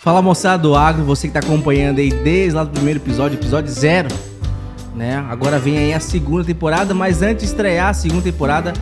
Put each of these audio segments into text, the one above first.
Fala moçada do agro, você que está acompanhando aí desde lá do primeiro episódio, episódio 0, né? Agora vem aí a segunda temporada, mas antes de estrear a segunda temporada,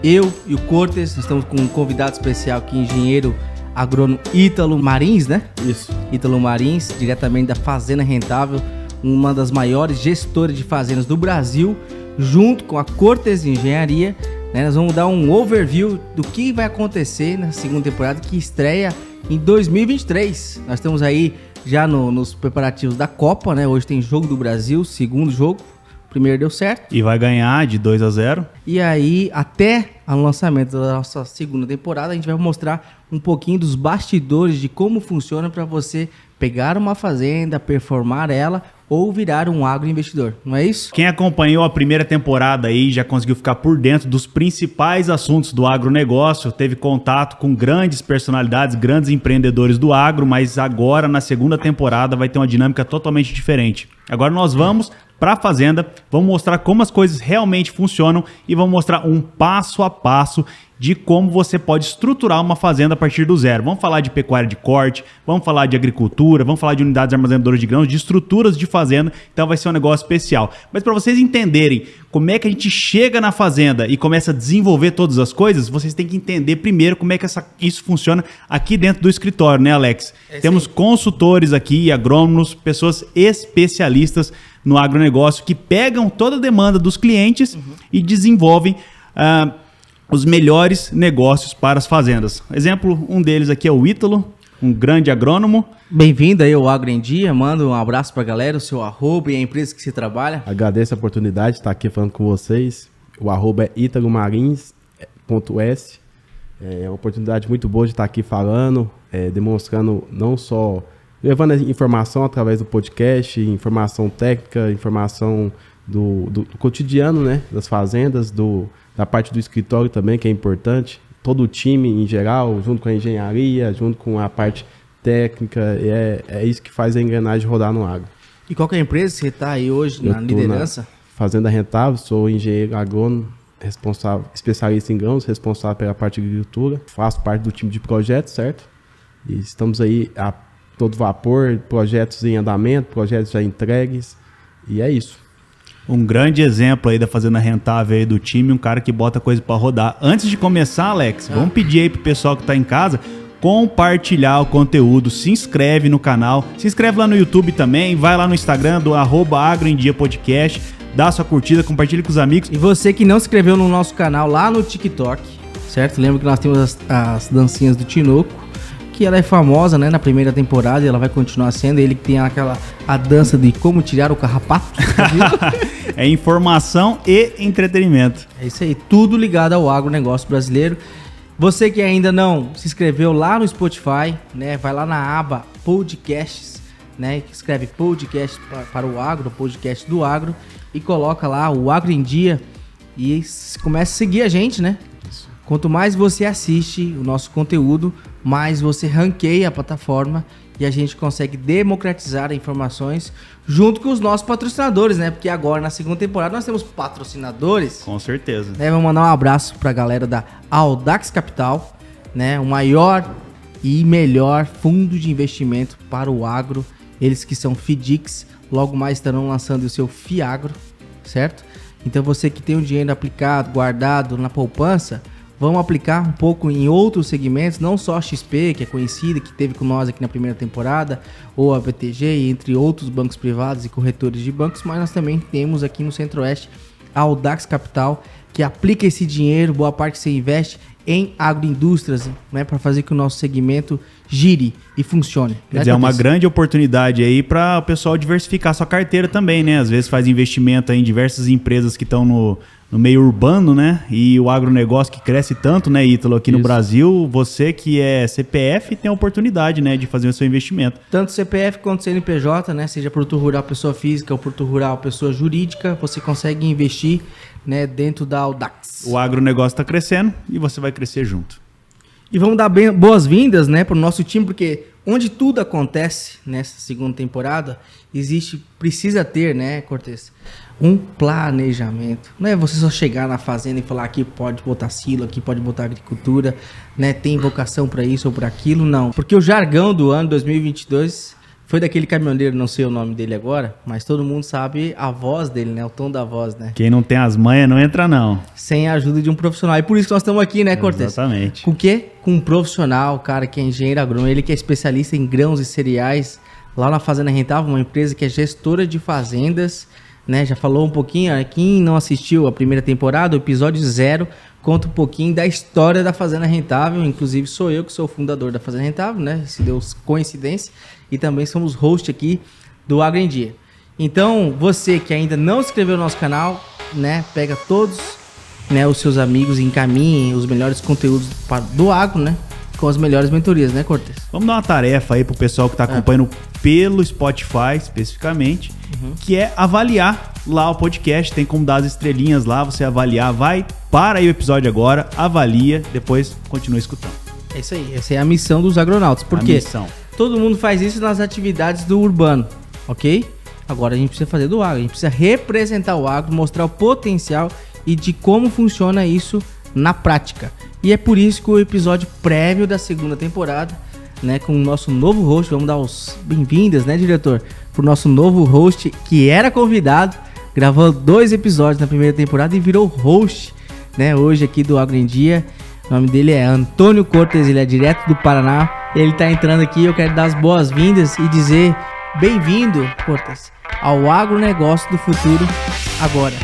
eu e o Cortes, nós estamos com um convidado especial aqui, engenheiro agrônomo Ítalo Marins, né? Isso. Ítalo Marins, diretamente da Fazenda Rentável, uma das maiores gestoras de fazendas do Brasil, junto com a Cortes Engenharia, né? Nós vamos dar um overview do que vai acontecer na segunda temporada, que estreia em 2023. Nós estamos aí já nos preparativos da Copa, né? Hoje tem jogo do Brasil, segundo jogo. O primeiro deu certo. E vai ganhar de 2-0. E aí, até o lançamento da nossa segunda temporada, a gente vai mostrar um pouquinho dos bastidores de como funciona para você pegar uma fazenda, performar ela ou virar um agroinvestidor, não é isso? Quem acompanhou a primeira temporada aí já conseguiu ficar por dentro dos principais assuntos do agronegócio, teve contato com grandes personalidades, grandes empreendedores do agro, mas agora na segunda temporada vai ter uma dinâmica totalmente diferente. Agora nós vamos para a fazenda, vamos mostrar como as coisas realmente funcionam e vamos mostrar um passo a passo de como você pode estruturar uma fazenda a partir do zero. Vamos falar de pecuária de corte, vamos falar de agricultura, vamos falar de unidades armazenadoras de grãos, de estruturas de fazenda, então vai ser um negócio especial. Mas para vocês entenderem como é que a gente chega na fazenda e começa a desenvolver todas as coisas, vocês têm que entender primeiro como é que isso funciona aqui dentro do escritório, né, Alex? Temos consultores aqui, agrônomos, pessoas especialistas no agronegócio que pegam toda a demanda dos clientes e desenvolvem os melhores negócios para as fazendas. Exemplo, um deles aqui é o Ítalo, um grande agrônomo. Bem-vindo aí ao Agro em Dia, manda um abraço para a galera, o seu arroba e a empresa que você trabalha. Agradeço a oportunidade de estar aqui falando com vocês. O arroba é italomarins.s. É uma oportunidade muito boa de estar aqui falando, demonstrando não só, levando informação através do podcast, informação técnica, informação do cotidiano, né, das fazendas, da parte do escritório também, que é importante. Todo o time em geral, junto com a engenharia, junto com a parte técnica, é isso que faz a engrenagem rodar no agro. E qual que é a empresa que você está aí hoje na liderança? Fazenda Rentável, sou engenheiro agrônomo, responsável, especialista em grãos, responsável pela parte de agricultura. Faço parte do time de projetos, certo? E estamos aí a todo vapor, projetos em andamento, projetos já entregues, e é isso. Um grande exemplo aí da Fazenda Rentável aí do time, um cara que bota coisa para rodar. Antes de começar, Alex, vamos pedir aí pro pessoal que tá em casa compartilhar o conteúdo, se inscreve no canal, se inscreve lá no YouTube também, vai lá no Instagram do @agroemdiapodcast, dá sua curtida, compartilha com os amigos. E você que não se inscreveu no nosso canal lá no TikTok, certo? Lembra que nós temos as dancinhas do Tinoco, que ela é famosa, né, na primeira temporada, e ela vai continuar sendo. Ele que tem a dança de como tirar o carrapato. É informação e entretenimento. É isso aí, tudo ligado ao agronegócio brasileiro. Você que ainda não se inscreveu lá no Spotify, né, vai lá na aba Podcasts, né, que escreve podcast para o agro, podcast do agro, e coloca lá o Agro em Dia e começa a seguir a gente, né? Quanto mais você assiste o nosso conteúdo, mais você ranqueia a plataforma e a gente consegue democratizar informações junto com os nossos patrocinadores, né? Porque agora, na segunda temporada, nós temos patrocinadores. Com certeza. Né? Vamos mandar um abraço para a galera da Audax Capital, né? O maior e melhor fundo de investimento para o agro. Eles que são FIDIX, logo mais estarão lançando o seu FIAGRO, certo? Então você que tem o dinheiro aplicado, guardado na poupança, vamos aplicar um pouco em outros segmentos, não só a XP, que é conhecida, que teve com nós aqui na primeira temporada, ou a BTG, entre outros bancos privados e corretores de bancos, mas nós também temos aqui no Centro-Oeste a Audax Capital, que aplica esse dinheiro, boa parte que você investe em agroindústrias, né, para fazer que o nosso segmento gire e funcione. Quer dizer, é uma grande oportunidade aí para o pessoal diversificar sua carteira também, né? Às vezes faz investimento aí em diversas empresas que estão no meio urbano, né? E o agronegócio que cresce tanto, né, Ítalo, aqui no Brasil, você que é CPF tem a oportunidade, né, de fazer o seu investimento. Tanto CPF quanto CNPJ, né, seja produtor rural pessoa física ou produtor rural pessoa jurídica, você consegue investir, né, dentro da Audax. O agronegócio está crescendo e você vai crescer junto. E vamos dar boas-vindas, né, para o nosso time, porque onde tudo acontece nessa segunda temporada, precisa ter, né, Cortez, um planejamento. Não é você só chegar na fazenda e falar aqui pode botar silo, aqui pode botar agricultura, né, tem vocação para isso ou para aquilo, não. Porque o jargão do ano 2022 foi daquele caminhoneiro, não sei o nome dele agora, mas todo mundo sabe a voz dele, né, o tom da voz, né. Quem não tem as manhas não entra não. Sem a ajuda de um profissional. E por isso que nós estamos aqui, né, Cortez? Exatamente. Com o quê? Com um profissional, cara, que é engenheiro agrônomo, ele que é especialista em grãos e cereais, lá na Fazenda Rentável, uma empresa que é gestora de fazendas, né? Já falou um pouquinho, quem não assistiu a primeira temporada, o episódio 0, conta um pouquinho da história da Fazenda Rentável, inclusive sou eu que sou o fundador da Fazenda Rentável, né? Se deu coincidência, e também somos host aqui do Agro em Dia. Então, você que ainda não se inscreveu no nosso canal, né? Pega todos, né, os seus amigos e encaminhem os melhores conteúdos do agro, né? Com as melhores mentorias, né, Cortez? Vamos dar uma tarefa aí pro pessoal que tá acompanhando pelo Spotify, especificamente, que é avaliar lá o podcast. Tem como dar as estrelinhas lá, você avaliar. Vai, para aí o episódio agora, avalia, depois continua escutando. É isso aí, essa é a missão dos agronautas. Por quê? Todo mundo faz isso nas atividades do urbano, ok? Agora a gente precisa fazer do agro, a gente precisa representar o agro, mostrar o potencial e de como funciona isso na prática. E é por isso que o episódio prévio da segunda temporada, né, com o nosso novo host, vamos dar os bem-vindas, né, diretor, pro nosso novo host, que era convidado, gravou 2 episódios na primeira temporada e virou host, né, hoje aqui do Agro em Dia. O nome dele é Antônio Cortez, ele é direto do Paraná, ele tá entrando aqui. Eu quero dar as boas-vindas e dizer bem-vindo, Cortez, ao agronegócio do futuro agora.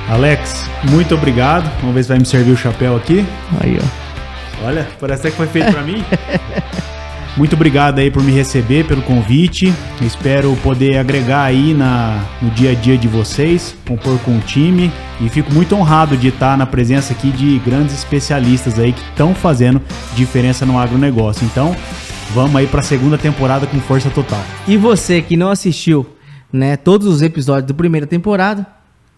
Alex, muito obrigado. Vamos ver se vai me servir o chapéu aqui. Aí, ó. Olha, parece até que foi feito pra mim. Muito obrigado aí por me receber, pelo convite. Espero poder agregar aí no dia a dia de vocês, compor com o time. E fico muito honrado de estar na presença aqui de grandes especialistas aí que estão fazendo diferença no agronegócio. Então, vamos aí para a segunda temporada com força total. E você que não assistiu, né, todos os episódios da primeira temporada,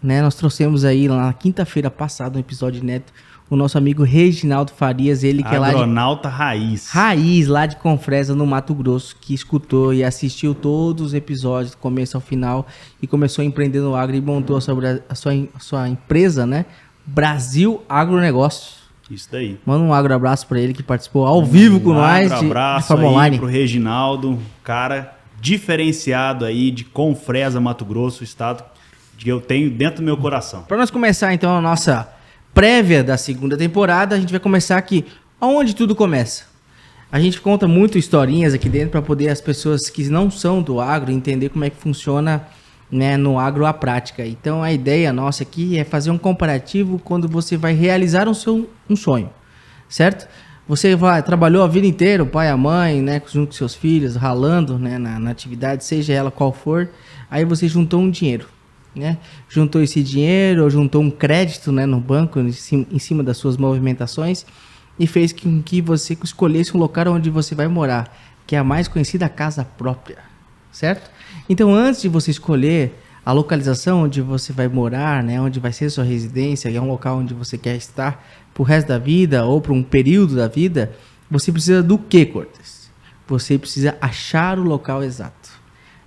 né, nós trouxemos aí na quinta-feira passada um episódio inédito, o nosso amigo Reginaldo Farias, ele que é lá agronauta raiz, lá de Confresa, no Mato Grosso, que escutou e assistiu todos os episódios do começo ao final e começou a empreender no agro e montou a sua empresa, né, Brasil Agronegócios. Isso daí. Manda um abraço para ele que participou ao vivo com nós de forma online. Pro Reginaldo, cara diferenciado aí de Confresa, Mato Grosso, estado que eu tenho dentro do meu coração. Para nós começar então a nossa prévia da segunda temporada, a gente vai começar aqui aonde tudo começa. A gente conta muito historinhas aqui dentro para poder as pessoas que não são do agro entender como é que funciona, né, no agro a prática. Então a ideia nossa aqui é fazer um comparativo quando você vai realizar um sonho, certo? Você trabalhou a vida inteira, o pai, a mãe, né, junto com seus filhos, ralando, né, na atividade, seja ela qual for, aí você juntou um dinheiro, né? Juntou esse dinheiro ou juntou um crédito, né, no banco em cima das suas movimentações e fez com que você escolhesse um local onde você vai morar, que é a mais conhecida casa própria, certo? Então, antes de você escolher a localização onde você vai morar, né, onde vai ser sua residência, é um local onde você quer estar pro resto da vida ou por um período da vida, você precisa do quê, Cortez? Você precisa achar o local exato,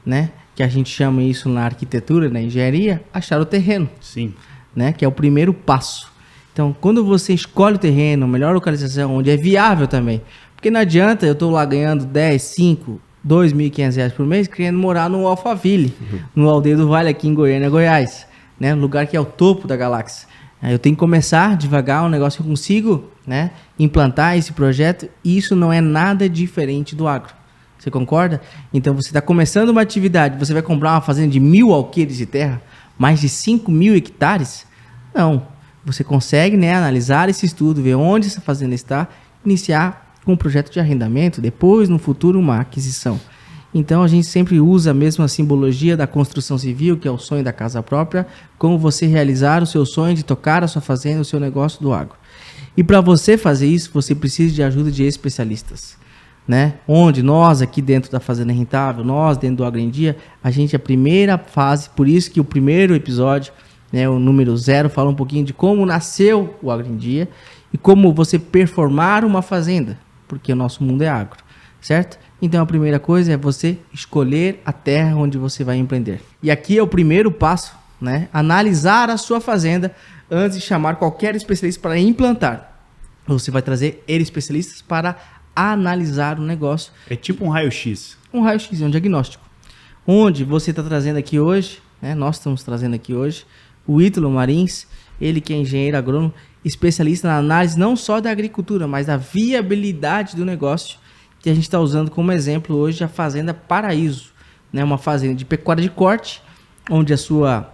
né? Que a gente chama isso na arquitetura, na engenharia, achar o terreno. Sim. Né? Que é o primeiro passo. Então, quando você escolhe o terreno, a melhor localização, onde é viável também. Porque não adianta eu estou lá ganhando 10, 5, R$2.500 por mês, querendo morar no Alphaville, no Aldeia do Vale, aqui em Goiânia, Goiás. Né? Um lugar que é o topo da galáxia. Eu tenho que começar devagar, um negócio que eu consigo, né, implantar esse projeto. E isso não é nada diferente do agro. Você concorda? Então você está começando uma atividade, você vai comprar uma fazenda de 1.000 alqueires de terra, mais de 5.000 hectares? Não. Você consegue, né, analisar esse estudo, ver onde essa fazenda está, iniciar com um projeto de arrendamento, depois, no futuro, uma aquisição. Então a gente sempre usa a mesma simbologia da construção civil, que é o sonho da casa própria, como você realizar o seu sonho de tocar a sua fazenda, o seu negócio do agro. E para você fazer isso, você precisa de ajuda de especialistas. Né? Onde nós aqui dentro da Fazenda Rentável, nós dentro do Agro em Dia, a gente é a primeira fase, por isso que o primeiro episódio, né, o número 0, fala um pouquinho de como nasceu o Agro em Dia e como você performar uma fazenda, porque o nosso mundo é agro, certo? Então a primeira coisa é você escolher a terra onde você vai empreender. E aqui é o primeiro passo, né? Analisar a sua fazenda antes de chamar qualquer especialista para implantar. Você vai trazer especialistas para analisar o negócio. É tipo um raio-x. Um raio-x, um diagnóstico. Onde você está trazendo aqui hoje, né? Nós estamos trazendo aqui hoje o Ítalo Marins, ele que é engenheiro agrônomo, especialista na análise não só da agricultura, mas da viabilidade do negócio, que a gente está usando como exemplo hoje a Fazenda Paraíso, né? Uma fazenda de pecuária de corte, onde a sua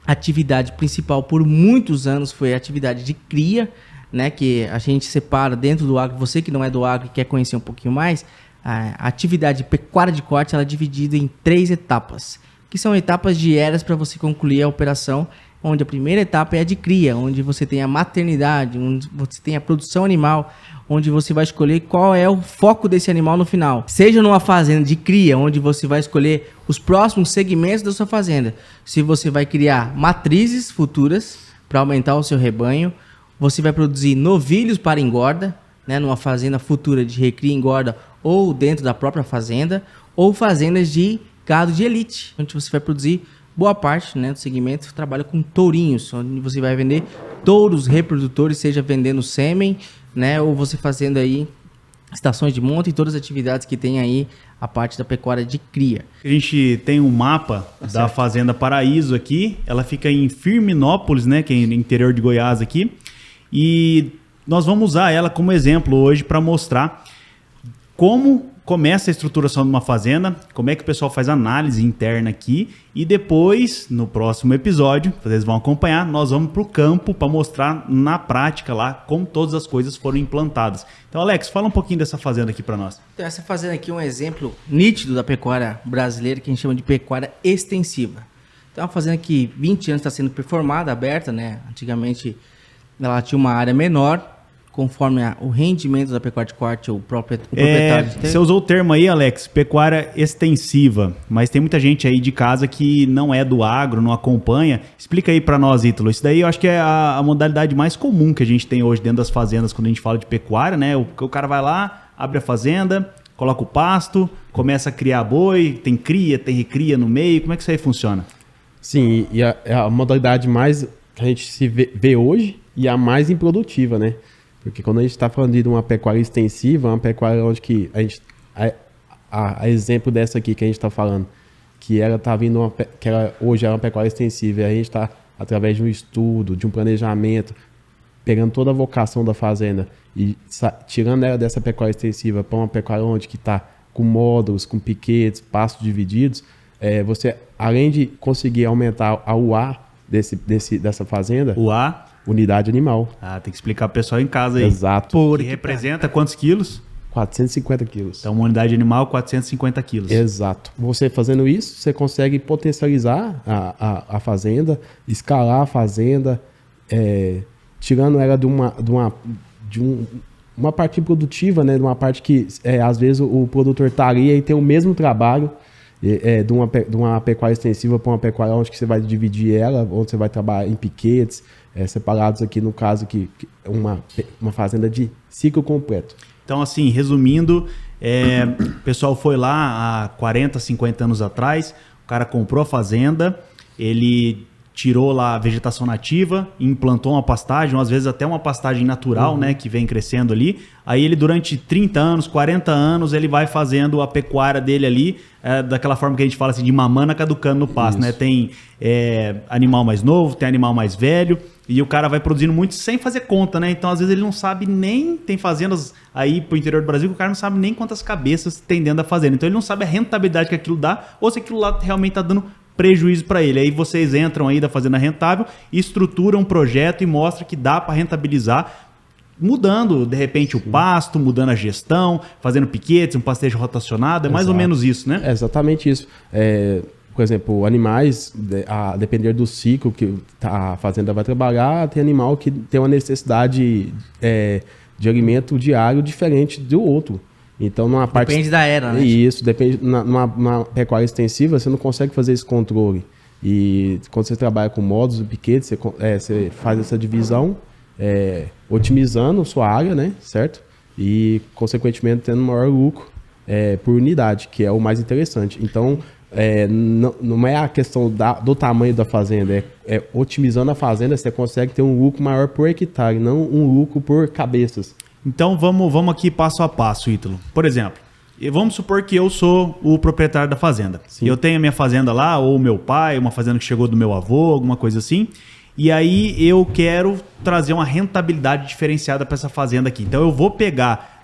atividade principal por muitos anos foi a atividade de cria, né? Que a gente separa dentro do agro. Você que não é do agro e quer conhecer um pouquinho mais, a atividade de pecuária de corte ela é dividida em 3 etapas, que são etapas diárias para você concluir a operação, onde a primeira etapa é a de cria, onde você tem a maternidade, onde você tem a produção animal, onde você vai escolher qual é o foco desse animal no final. Seja numa fazenda de cria, onde você vai escolher os próximos segmentos da sua fazenda. Se você vai criar matrizes futuras para aumentar o seu rebanho, você vai produzir novilhos para engorda, né, numa fazenda futura de recria e engorda ou dentro da própria fazenda, ou fazendas de gado de elite, onde você vai produzir boa parte, né, do segmento trabalha com tourinhos, onde você vai vender touros reprodutores, seja vendendo sêmen, né, ou você fazendo aí estações de monta e todas as atividades que tem aí a parte da pecuária de cria. A gente tem um mapa da Fazenda Paraíso aqui, ela fica em Firminópolis, né, que é no interior de Goiás aqui, e nós vamos usar ela como exemplo hoje para mostrar como começa a estruturação de uma fazenda, como é que o pessoal faz análise interna aqui e depois, no próximo episódio, vocês vão acompanhar, nós vamos para o campo para mostrar na prática lá como todas as coisas foram implantadas. Então, Alex, fala um pouquinho dessa fazenda aqui para nós. Então, essa fazenda aqui é um exemplo nítido da pecuária brasileira, que a gente chama de pecuária extensiva. Então, é uma fazenda que 20 anos está sendo performada, aberta, né? Antigamente, ela tinha uma área menor, conforme o rendimento da pecuária de corte, o proprietário... Você usou o termo aí, Alex, pecuária extensiva, mas tem muita gente aí de casa que não é do agro, não acompanha. Explica aí para nós, Ítalo. Isso daí eu acho que é a modalidade mais comum que a gente tem hoje dentro das fazendas quando a gente fala de pecuária, né? O cara vai lá, abre a fazenda, coloca o pasto, começa a criar boi, tem cria, tem recria no meio. Como é que isso aí funciona? Sim, e é a modalidade mais que a gente se vê hoje e a mais improdutiva, né? Porque quando a gente está falando de uma pecuária extensiva, uma pecuária onde que a gente... A exemplo dessa aqui que a gente está falando, que ela está vindo que ela hoje é uma pecuária extensiva, e a gente está, através de um estudo, de um planejamento, pegando toda a vocação da fazenda e tirando ela dessa pecuária extensiva para uma pecuária onde que está com módulos, com piquetes, pastos divididos, você, além de conseguir aumentar a UA dessa fazenda... UA? Unidade animal. Ah, tem que explicar pro pessoal em casa aí. Exato. Que representa quantos quilos? 450 quilos. Então, uma unidade animal, 450 quilos. Exato. Você fazendo isso, você consegue potencializar a fazenda, escalar a fazenda, tirando ela de uma parte improdutiva, né? De uma parte que, às vezes, o produtor está ali e tem o mesmo trabalho de uma pecuária extensiva para uma pecuária onde que você vai dividir ela, onde você vai trabalhar em piquetes, separados aqui, no caso, que uma fazenda de ciclo completo. Então, assim, resumindo, o pessoal foi lá há 40, 50 anos atrás, o cara comprou a fazenda, ele tirou lá a vegetação nativa, implantou uma pastagem, ou às vezes até uma pastagem natural, né, que vem crescendo ali. Aí ele, durante 30 anos, 40 anos, ele vai fazendo a pecuária dele ali, daquela forma que a gente fala assim, de mamana caducando no pasto, né? Tem animal mais novo, tem animal mais velho, e o cara vai produzindo muito sem fazer conta, né? Então, às vezes, ele não sabe nem... Tem fazendas aí pro interior do Brasil que o cara não sabe nem quantas cabeças tem dentro da fazenda. Então, ele não sabe a rentabilidade que aquilo dá, ou se aquilo lá realmente tá dando prejuízo para ele. Aí vocês entram aí da Fazenda Rentável, estruturam um projeto e mostram que dá para rentabilizar, mudando, de repente, o pasto, mudando a gestão, fazendo piquetes, um pastejo rotacionado, mais ou menos isso, né? É exatamente isso. Por exemplo, animais, a depender do ciclo que a fazenda vai trabalhar, tem animal que tem uma necessidade de alimento diário diferente do outro. Então, numa parte... Depende da era, né? Isso, depende. Numa pecuária extensiva, você não consegue fazer esse controle. E quando você trabalha com módulos e piquetes, você faz essa divisão, otimizando sua área, né? Certo? E, consequentemente, tendo maior lucro por unidade, que é o mais interessante. Então, não é a questão do tamanho da fazenda, é otimizando a fazenda, você consegue ter um lucro maior por hectare, não um lucro por cabeças. Então vamos aqui passo a passo, Ítalo. Por exemplo, vamos supor que eu sou o proprietário da fazenda. Sim. Eu tenho a minha fazenda lá, ou meu pai, uma fazenda que chegou do meu avô, alguma coisa assim. E aí eu quero trazer uma rentabilidade diferenciada para essa fazenda aqui. Então eu vou pegar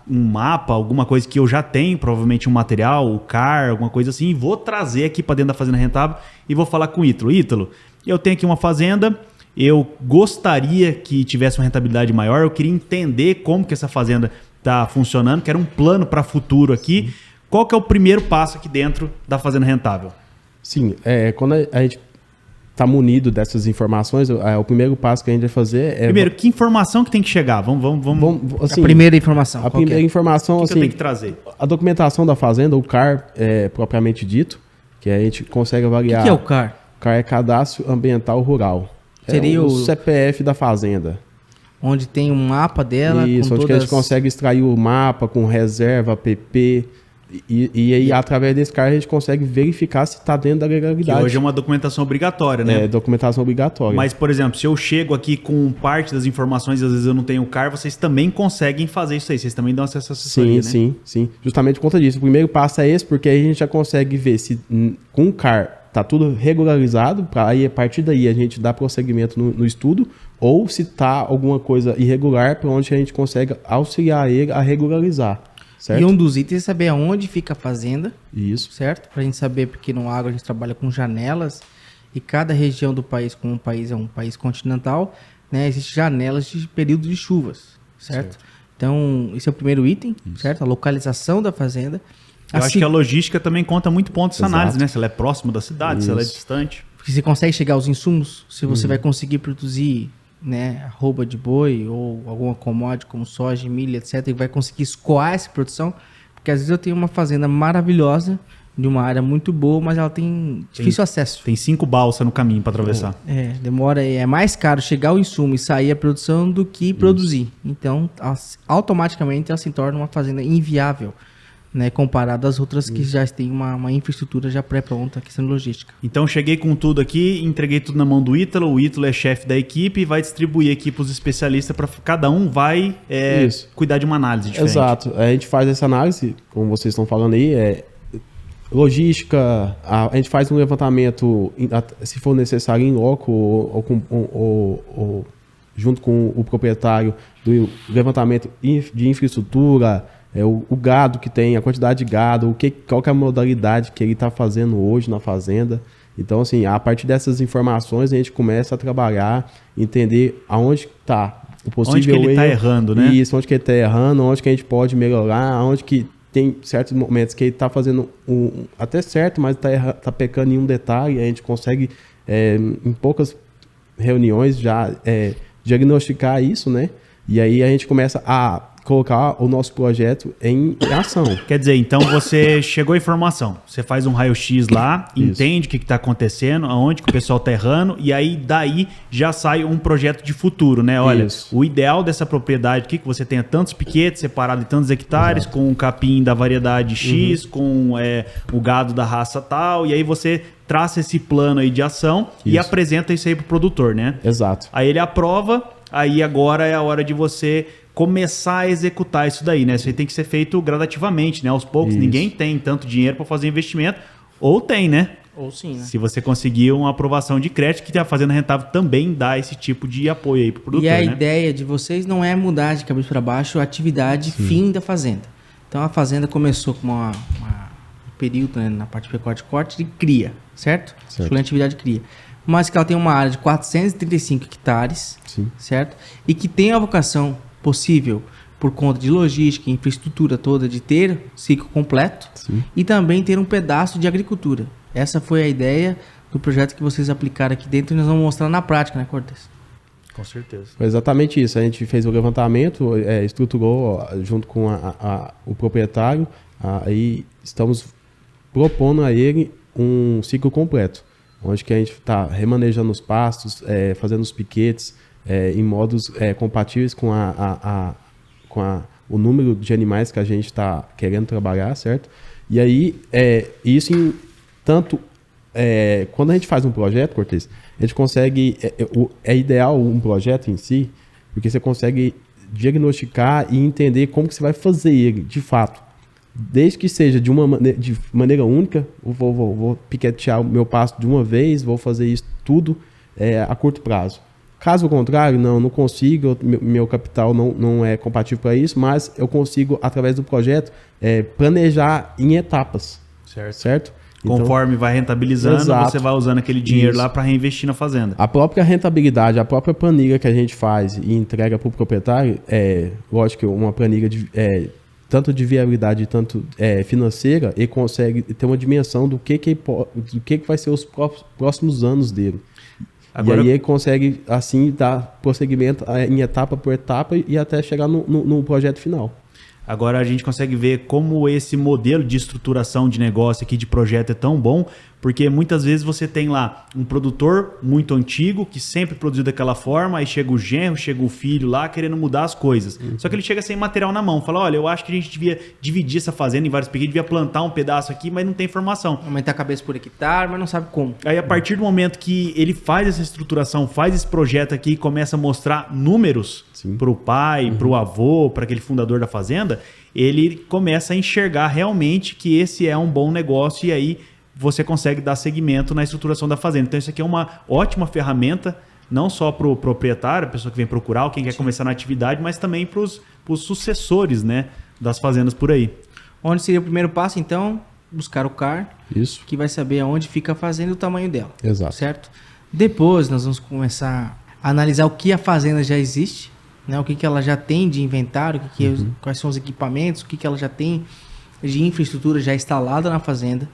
um mapa, alguma coisa que eu já tenho, provavelmente um material, o CAR, alguma coisa assim, e vou trazer aqui para dentro da fazenda rentável e vou falar com o Ítalo. Ítalo, eu tenho aqui uma fazenda, eu gostaria que tivesse uma rentabilidade maior, eu queria entender como que essa fazenda está funcionando, quero um plano para futuro aqui. Sim. Qual que é o primeiro passo aqui dentro da fazenda rentável? Sim, quando a gente está munido dessas informações, o primeiro passo que a gente vai fazer é... Primeiro, que informação que tem que chegar? Vamos assim, a primeira informação. A primeira informação, que assim... que eu tenho que trazer? A documentação da fazenda, o CAR, propriamente dito, que a gente consegue avaliar... O que é o CAR? O CAR é Cadastro Ambiental Rural. Seria o CPF da fazenda. Onde tem um mapa dela. Isso, com onde que a gente consegue extrair o mapa com reserva, PP... E aí, através desse CAR, a gente consegue verificar se está dentro da legalidade. Que hoje é uma documentação obrigatória, né? Documentação obrigatória. Mas, por exemplo, se eu chego aqui com parte das informações e às vezes eu não tenho o CAR, vocês também conseguem fazer isso aí. Vocês também dão acesso à assessoria, sim, né? Sim. Justamente por conta disso. O primeiro passo é esse, porque aí a gente já consegue ver se com o CAR está tudo regularizado, para aí a partir daí a gente dá prosseguimento no estudo, ou se está alguma coisa irregular, para onde a gente consegue auxiliar ele a regularizar. Certo? E um dos itens é saber aonde fica a fazenda. Isso. Certo? Pra gente saber, porque no agro a gente trabalha com janelas e cada região do país, como o país é um país continental, né, existem janelas de período de chuvas. Certo? Então, esse é o primeiro item, certo? A localização da fazenda. Eu acho que a logística também conta muito ponto essa análise, né? Se ela é próxima da cidade, se ela é distante. Porque você consegue chegar aos insumos, se você vai conseguir produzir, né, arroba de boi ou alguma commodity como soja, milho, etc, e vai conseguir escoar essa produção, porque às vezes eu tenho uma fazenda maravilhosa, de uma área muito boa, mas ela tem difícil acesso. Tem 5 balsas no caminho para atravessar. Demora, é mais caro chegar o insumo e sair a produção do que produzir. Então, automaticamente ela se torna uma fazenda inviável, né, comparado às outras que já têm uma infraestrutura já pré-pronta, questão de logística. Então cheguei com tudo aqui, entreguei tudo na mão do Ítalo, o Ítalo é chefe da equipe e vai distribuir aqui para os especialistas, para cada um vai cuidar de uma análise diferente. Exato, a gente faz essa análise, como vocês estão falando aí, logística, a gente faz um levantamento, se for necessário, em loco ou junto com o proprietário, do levantamento de infraestrutura, o gado que tem, a quantidade de gado, qual que é a modalidade que ele está fazendo hoje na fazenda. Então, assim, a partir dessas informações, a gente começa a trabalhar, entender aonde está o possível onde que ele está errando, né? Isso, onde que ele está errando, onde que a gente pode melhorar, onde que tem certos momentos que ele está fazendo até certo, mas está pecando em um detalhe, a gente consegue, em poucas reuniões, já diagnosticar isso, né? E aí a gente começa a colocar o nosso projeto em ação. Quer dizer, então você chegou a informação, você faz um raio-x lá, entende o que está acontecendo, aonde que o pessoal está errando, e aí daí já sai um projeto de futuro, né? Olha, o ideal dessa propriedade aqui, que você tenha tantos piquetes separados em tantos hectares, com um capim da variedade X, com o gado da raça tal, e aí você traça esse plano aí de ação e apresenta isso aí pro produtor, né? Exato. Aí ele aprova, aí agora é a hora de você começar a executar isso daí, né? Isso aí tem que ser feito gradativamente, né? Aos poucos, ninguém tem tanto dinheiro para fazer investimento, ou tem, né? Ou sim, né? Se você conseguir uma aprovação de crédito, que a Fazenda Rentável também dá esse tipo de apoio aí pro produtor, e a né? ideia de vocês não é mudar de cabeça para baixo a atividade fim da fazenda. Então a fazenda começou com um período, né, na parte de pecuária de corte de cria, certo? Escolhendo atividade de cria. Mas que ela tem uma área de 435 hectares, certo? E que tem a vocação possível, por conta de logística, infraestrutura toda, de ter ciclo completo e também ter um pedaço de agricultura. Essa foi a ideia do projeto que vocês aplicaram aqui dentro e nós vamos mostrar na prática, né, Cortez? Com certeza. Foi exatamente isso. A gente fez o levantamento, estruturou junto com o proprietário, aí estamos propondo a ele um ciclo completo, onde que a gente está remanejando os pastos, fazendo os piquetes, em modos compatíveis com o número de animais que a gente está querendo trabalhar, certo? E aí, isso em tanto... quando a gente faz um projeto, Cortez, a gente consegue... É ideal um projeto em si, porque você consegue diagnosticar e entender como que você vai fazer ele, de fato. Desde que seja de maneira única, eu vou piquetear o meu passo de uma vez, vou fazer isso tudo a curto prazo. Caso contrário, não consigo, meu capital não é compatível para isso, mas eu consigo, através do projeto, planejar em etapas. Certo? Conforme vai rentabilizando, exato. Você vai usando aquele dinheiro lá para reinvestir na fazenda. A própria rentabilidade, a própria planilha que a gente faz e entrega para o proprietário, lógico, uma planilha tanto de viabilidade, tanto financeira, ele consegue ter uma dimensão do que vai ser os próximos anos dele. Agora, e aí ele consegue, assim, dar prosseguimento em etapa por etapa e até chegar no projeto final. Agora a gente consegue ver como esse modelo de estruturação de negócio aqui, de projeto, é tão bom, porque muitas vezes você tem lá um produtor muito antigo, que sempre produziu daquela forma, aí chega o genro, chega o filho lá querendo mudar as coisas. Só que ele chega sem material na mão, fala, olha, eu acho que a gente devia dividir essa fazenda em vários pequenos, devia plantar um pedaço aqui, mas não tem informação. Aumentar a cabeça por hectare, mas não sabe como. Aí a partir do momento que ele faz essa estruturação, faz esse projeto aqui e começa a mostrar números para o pai, para o avô, para aquele fundador da fazenda, ele começa a enxergar realmente que esse é um bom negócio e aí você consegue dar seguimento na estruturação da fazenda. Então isso aqui é uma ótima ferramenta, não só para o proprietário, a pessoa que vem procurar, ou quem quer começar na atividade, mas também para os sucessores, né, das fazendas por aí. Onde seria o primeiro passo, então? Buscar o CAR, isso, que vai saber aonde fica a fazenda e o tamanho dela. Exato. Certo? Depois nós vamos começar a analisar o que a fazenda já existe, né? O que ela já tem de inventário, quais são os equipamentos, o que ela já tem de infraestrutura já instalada na fazenda.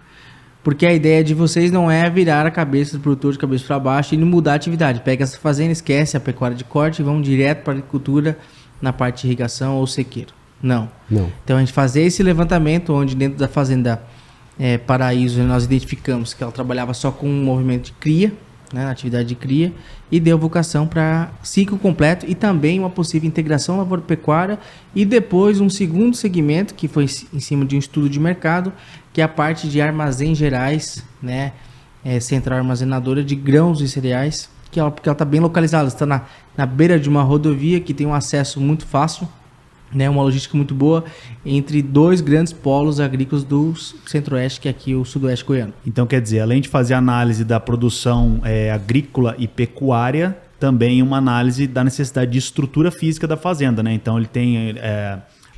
Porque a ideia de vocês não é virar a cabeça do produtor de cabeça para baixo e não mudar a atividade. Pega essa fazenda, esquece a pecuária de corte e vão direto para a agricultura na parte de irrigação ou sequeiro. Não. Então a gente fazer esse levantamento onde dentro da fazenda Paraíso nós identificamos que ela trabalhava só com um movimento de cria, né, na atividade de cria, e deu vocação para ciclo completo e também uma possível integração lavoura-pecuária e depois um segundo segmento que foi em cima de um estudo de mercado, que é a parte de armazéns gerais, né, central armazenadora de grãos e cereais, porque ela está bem localizada, está na beira de uma rodovia que tem um acesso muito fácil, né, uma logística muito boa entre dois grandes polos agrícolas do centro-oeste, que é aqui o sudoeste goiano. Então, quer dizer, além de fazer análise da produção agrícola e pecuária, também uma análise da necessidade de estrutura física da fazenda, né? Então, ele tem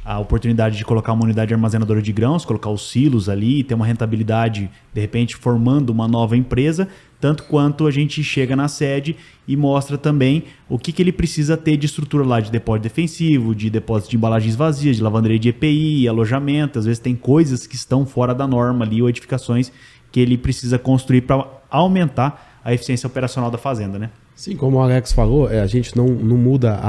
a oportunidade de colocar uma unidade armazenadora de grãos, colocar os silos ali, ter uma rentabilidade, de repente, formando uma nova empresa, tanto quanto a gente chega na sede e mostra também o que ele precisa ter de estrutura lá, de depósito defensivo, de depósito de embalagens vazias, de lavanderia de EPI, alojamento. Às vezes tem coisas que estão fora da norma ali, ou edificações que ele precisa construir para aumentar a eficiência operacional da fazenda, né? Sim, como o Alex falou, a gente não muda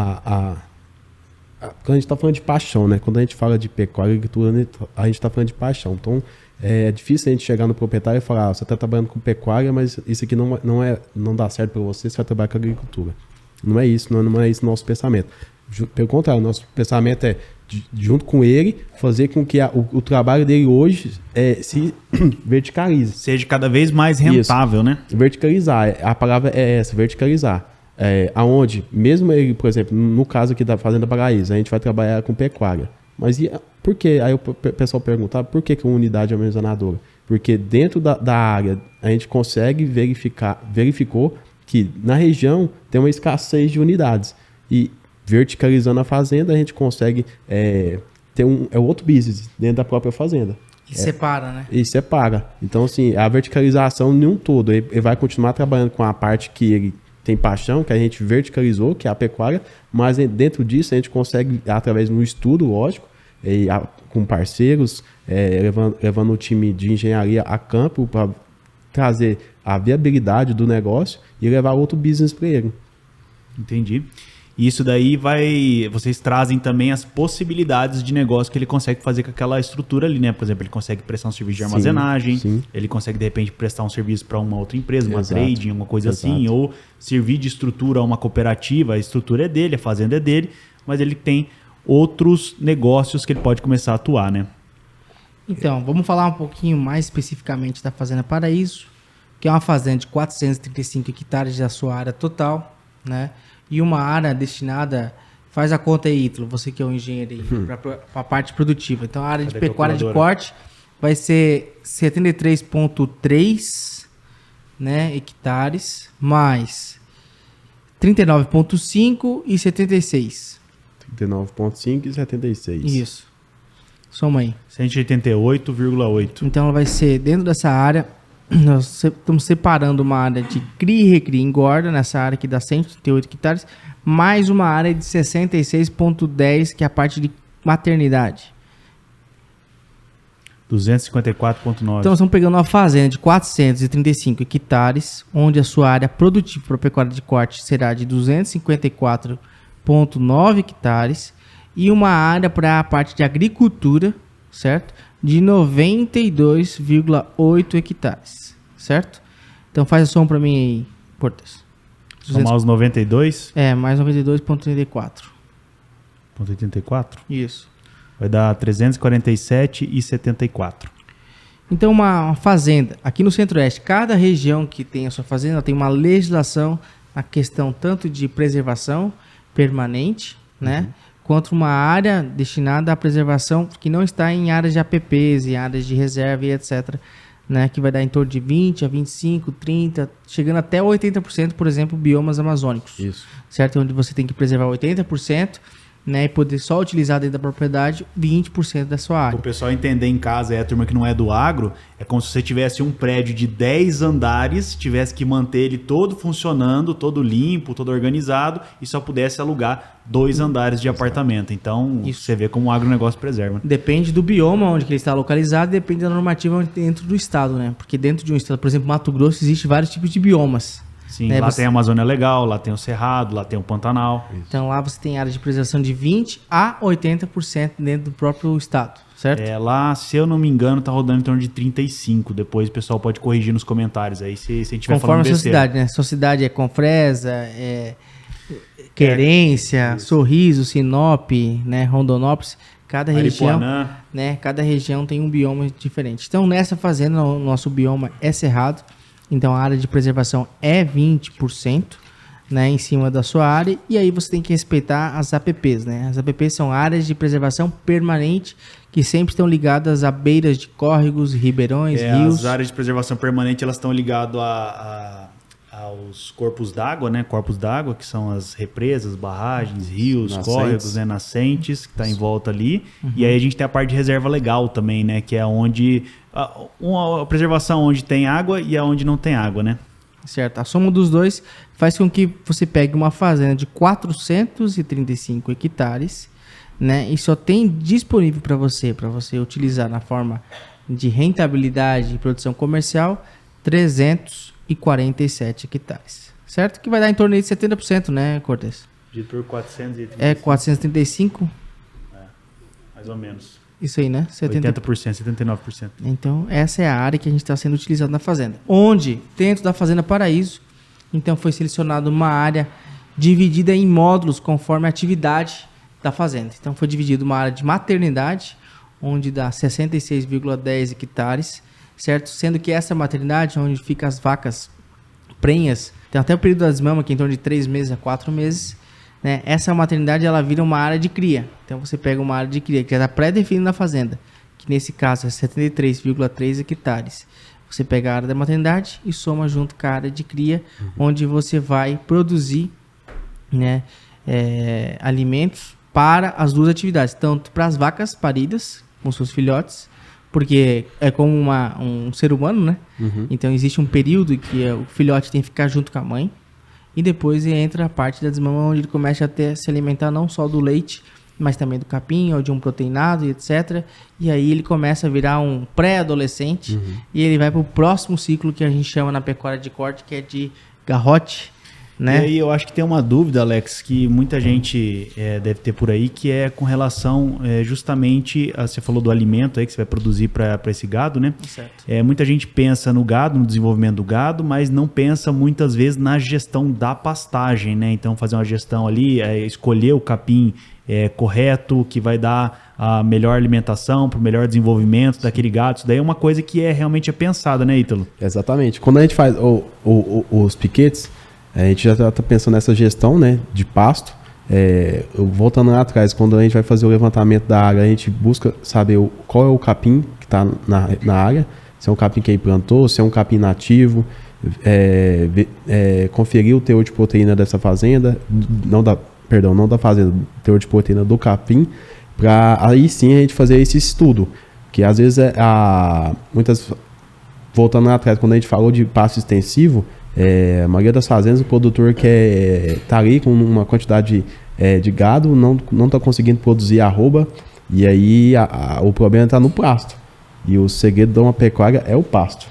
quando a gente está falando de paixão, né? Quando a gente fala de pecuária e agricultura, a gente está falando de paixão. Então, é difícil a gente chegar no proprietário e falar, você está trabalhando com pecuária, mas isso aqui não dá certo para você vai trabalhar com agricultura. Não é isso, não é esse o nosso pensamento. Pelo contrário, nosso pensamento é, junto com ele, fazer com que o trabalho dele hoje se verticalize. Seja cada vez mais rentável, né? Verticalizar, a palavra é essa, verticalizar. Aonde, mesmo ele, por exemplo, no caso aqui da Fazenda Paraíso, a gente vai trabalhar com pecuária. Mas por quê? Aí o pessoal pergunta, por que uma unidade armazenadora? Porque dentro da área a gente consegue verificou que na região tem uma escassez de unidades. E verticalizando a fazenda a gente consegue ter outro business dentro da própria fazenda. E separa, né? E separa. Então, assim, a verticalização em um todo. Ele vai continuar trabalhando com a parte que ele tem paixão, que a gente verticalizou, que é a pecuária, mas dentro disso a gente consegue, através de um estudo, lógico, com parceiros, levando o time de engenharia a campo para trazer a viabilidade do negócio e levar outro business para ele. Entendi. E isso daí vocês trazem também as possibilidades de negócio que ele consegue fazer com aquela estrutura ali, né? Por exemplo, ele consegue prestar um serviço de armazenagem, sim. Ele consegue, de repente, prestar um serviço para uma outra empresa, uma trading, uma coisa assim, ou servir de estrutura a uma cooperativa, a estrutura é dele, a fazenda é dele, mas ele tem outros negócios que ele pode começar a atuar, né? Então, vamos falar um pouquinho mais especificamente da Fazenda Paraíso, que é uma fazenda de 435 hectares da sua área total, né? E uma área destinada, faz a conta aí, Ítalo, você que é um engenheiro aí, para a parte produtiva. Então, a área de pecuária de corte vai ser 73,3, né, hectares, mais 39,5 e 76. 39,5 e 76. Isso. Soma aí. 188,8. Então ela vai ser, dentro dessa área, nós estamos separando uma área de cria e recria e engorda, nessa área que dá 138 hectares, mais uma área de 66,10, que é a parte de maternidade. 254,9. Então nós estamos pegando uma fazenda de 435 hectares, onde a sua área produtiva para pecuária de corte será de 254,9 hectares, e uma área para a parte de agricultura, certo? De 92,8 hectares, certo? Então faz a soma para mim aí, Portas. Somar os 92? Mais 92,34. 84? Isso. Vai dar 347,74. Então uma fazenda, aqui no Centro-Oeste, cada região que tem a sua fazenda tem uma legislação na questão tanto de preservação permanente, né? Quanto uma área destinada à preservação que não está em áreas de APPs, em áreas de reserva e etc., né? Que vai dar em torno de 20 a 25, 30, chegando até 80%, por exemplo, biomas amazônicos. Isso. Certo? Onde você tem que preservar 80%, né, e poder só utilizar dentro da propriedade 20% da sua área. O pessoal entender em casa, a turma que não é do agro, é como se você tivesse um prédio de 10 andares, tivesse que manter ele todo funcionando, todo limpo, todo organizado, e só pudesse alugar 2 andares de apartamento. Então, Isso. você vê como o agronegócio preserva. Depende do bioma onde que ele está localizado, depende da normativa dentro do estado, né? Porque dentro de um estado, por exemplo, Mato Grosso, existe vários tipos de biomas. Sim, né? lá tem a Amazônia Legal, lá tem o Cerrado, lá tem o Pantanal. Então lá você tem área de preservação de 20% a 80% dentro do próprio estado, certo? Lá, se eu não me engano, tá rodando em torno de 35%. Depois o pessoal pode corrigir nos comentários aí se a gente tiver Conforme falando a sua besteira. cidade, né? Sua cidade é Confresa, Querência, Sorriso, Sinop, né? Rondonópolis. Cada região, né? Cada região tem um bioma diferente. Então nessa fazenda, o nosso bioma é cerrado. Então a área de preservação é 20%, né, em cima da sua área, e aí você tem que respeitar as APPs, né? As APPs são áreas de preservação permanente que sempre estão ligadas a beiras de córregos, ribeirões, rios. As áreas de preservação permanente, elas estão ligadas aos corpos d'água, né? Corpos d'água, que são as represas, barragens, rios, Nascentes. córregos, né? Nascentes, que está em volta ali. E aí a gente tem a parte de reserva legal também, né? Que é onde a preservação onde tem água e aonde não tem água, né? Certo. A soma dos dois faz com que você pegue uma fazenda de 435 hectares, né? E só tem disponível para você utilizar na forma de rentabilidade e produção comercial 347 hectares. Certo? Que vai dar em torno de 70%, né, Cortez? Dito por 435. 435. Mais ou menos. Isso aí, né? 80%, 79%. Então, essa é a área que a gente está sendo utilizado na fazenda. Onde, dentro da Fazenda Paraíso, então foi selecionada uma área dividida em módulos conforme a atividade da fazenda. Então, foi dividido uma área de maternidade, onde dá 66,10 hectares, certo? Sendo que essa maternidade, onde ficam as vacas prenhas, tem até o período da desmama, que é em torno de 3 meses a 4 meses, né? Essa maternidade ela vira uma área de cria. Então você pega uma área de cria que já está pré-definida na fazenda, que nesse caso é 73,3 hectares. Você pega a área da maternidade e soma junto com a área de cria, onde você vai produzir, né, alimentos para as duas atividades, tanto para as vacas paridas com seus filhotes, porque é como um ser humano, né? Então existe um período que o filhote tem que ficar junto com a mãe. E depois entra a parte da desmama, onde ele começa a se alimentar não só do leite, mas também do capim ou de um proteinado e etc. E aí ele começa a virar um pré-adolescente e ele vai para o próximo ciclo que a gente chama na pecuária de corte, que é de garrote, né? E aí eu acho que tem uma dúvida, Alex, que muita gente deve ter por aí, que é com relação justamente, você falou do alimento aí que você vai produzir para esse gado, né? Certo. Muita gente pensa no gado, no desenvolvimento do gado, mas não pensa muitas vezes na gestão da pastagem, né? Então fazer uma gestão ali, escolher o capim correto, que vai dar a melhor alimentação, para o melhor desenvolvimento daquele gado. Isso daí é uma coisa que realmente é pensada, né, Ítalo? Exatamente. Quando a gente faz os piquetes, a gente já está pensando nessa gestão, né, de pasto. Voltando lá atrás, quando a gente vai fazer o levantamento da área, a gente busca saber qual é o capim que está na área, se é um capim que aí plantou, se é um capim nativo, conferir o teor de proteína dessa fazenda, não da fazenda, o teor de proteína do capim, para aí sim a gente fazer esse estudo, que às vezes voltando lá atrás, quando a gente falou de pasto extensivo, a maioria das fazendas, o produtor tá ali com uma quantidade de gado, não está conseguindo produzir arroba, e aí o problema está no pasto. E o segredo de uma pecuária é o pasto.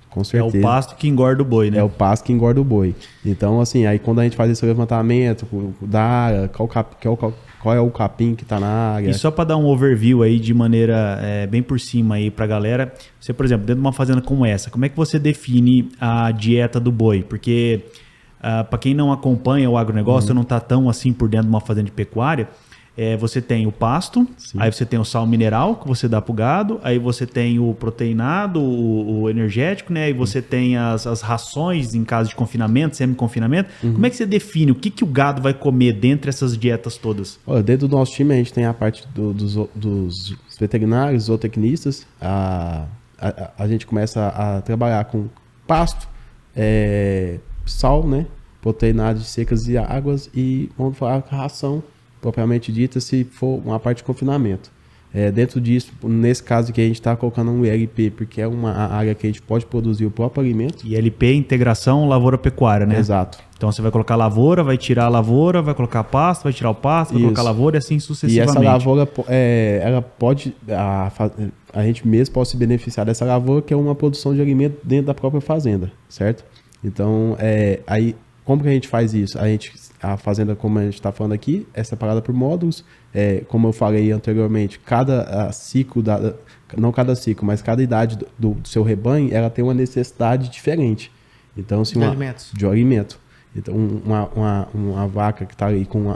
Com certeza. É o pasto que engorda o boi, né? É o pasto que engorda o boi. Então, assim, aí quando a gente faz esse levantamento da área, qual é o capim que está na área. E só para dar um overview aí de maneira bem por cima aí para a galera, você, por exemplo, dentro de uma fazenda como essa, como é que você define a dieta do boi? Porque para quem não acompanha o agronegócio, não está tão assim por dentro de uma fazenda de pecuária, você tem o pasto, sim, aí você tem o sal mineral que você dá pro gado, aí você tem o proteinado, o energético, né? Aí você tem as rações em caso de confinamento, semi-confinamento. Como é que você define o que o gado vai comer dentre essas dietas todas? Olha, dentro do nosso time a gente tem a parte dos veterinários, zootecnistas. A gente começa a trabalhar com pasto, sal, né? Proteinado de secas e águas, e vamos falar com a ração propriamente dita, se for uma parte de confinamento. Dentro disso, nesse caso que a gente está colocando um ILP, porque é uma área que a gente pode produzir o próprio alimento. ILP, integração lavoura-pecuária, né? Exato. Então você vai colocar lavoura, vai tirar a lavoura, vai colocar pasto, vai tirar o pasto, vai colocar a lavoura e assim sucessivamente. E essa lavoura, ela pode, a gente mesmo pode se beneficiar dessa lavoura, que é uma produção de alimento dentro da própria fazenda, certo? Então, aí, como que a gente faz isso? A fazenda, como a gente está falando aqui, é separada por módulos. Como eu falei anteriormente, cada ciclo, não cada ciclo, mas cada idade do seu rebanho, ela tem uma necessidade diferente. Então, de alimentos. De alimento. Então, uma vaca que está ali com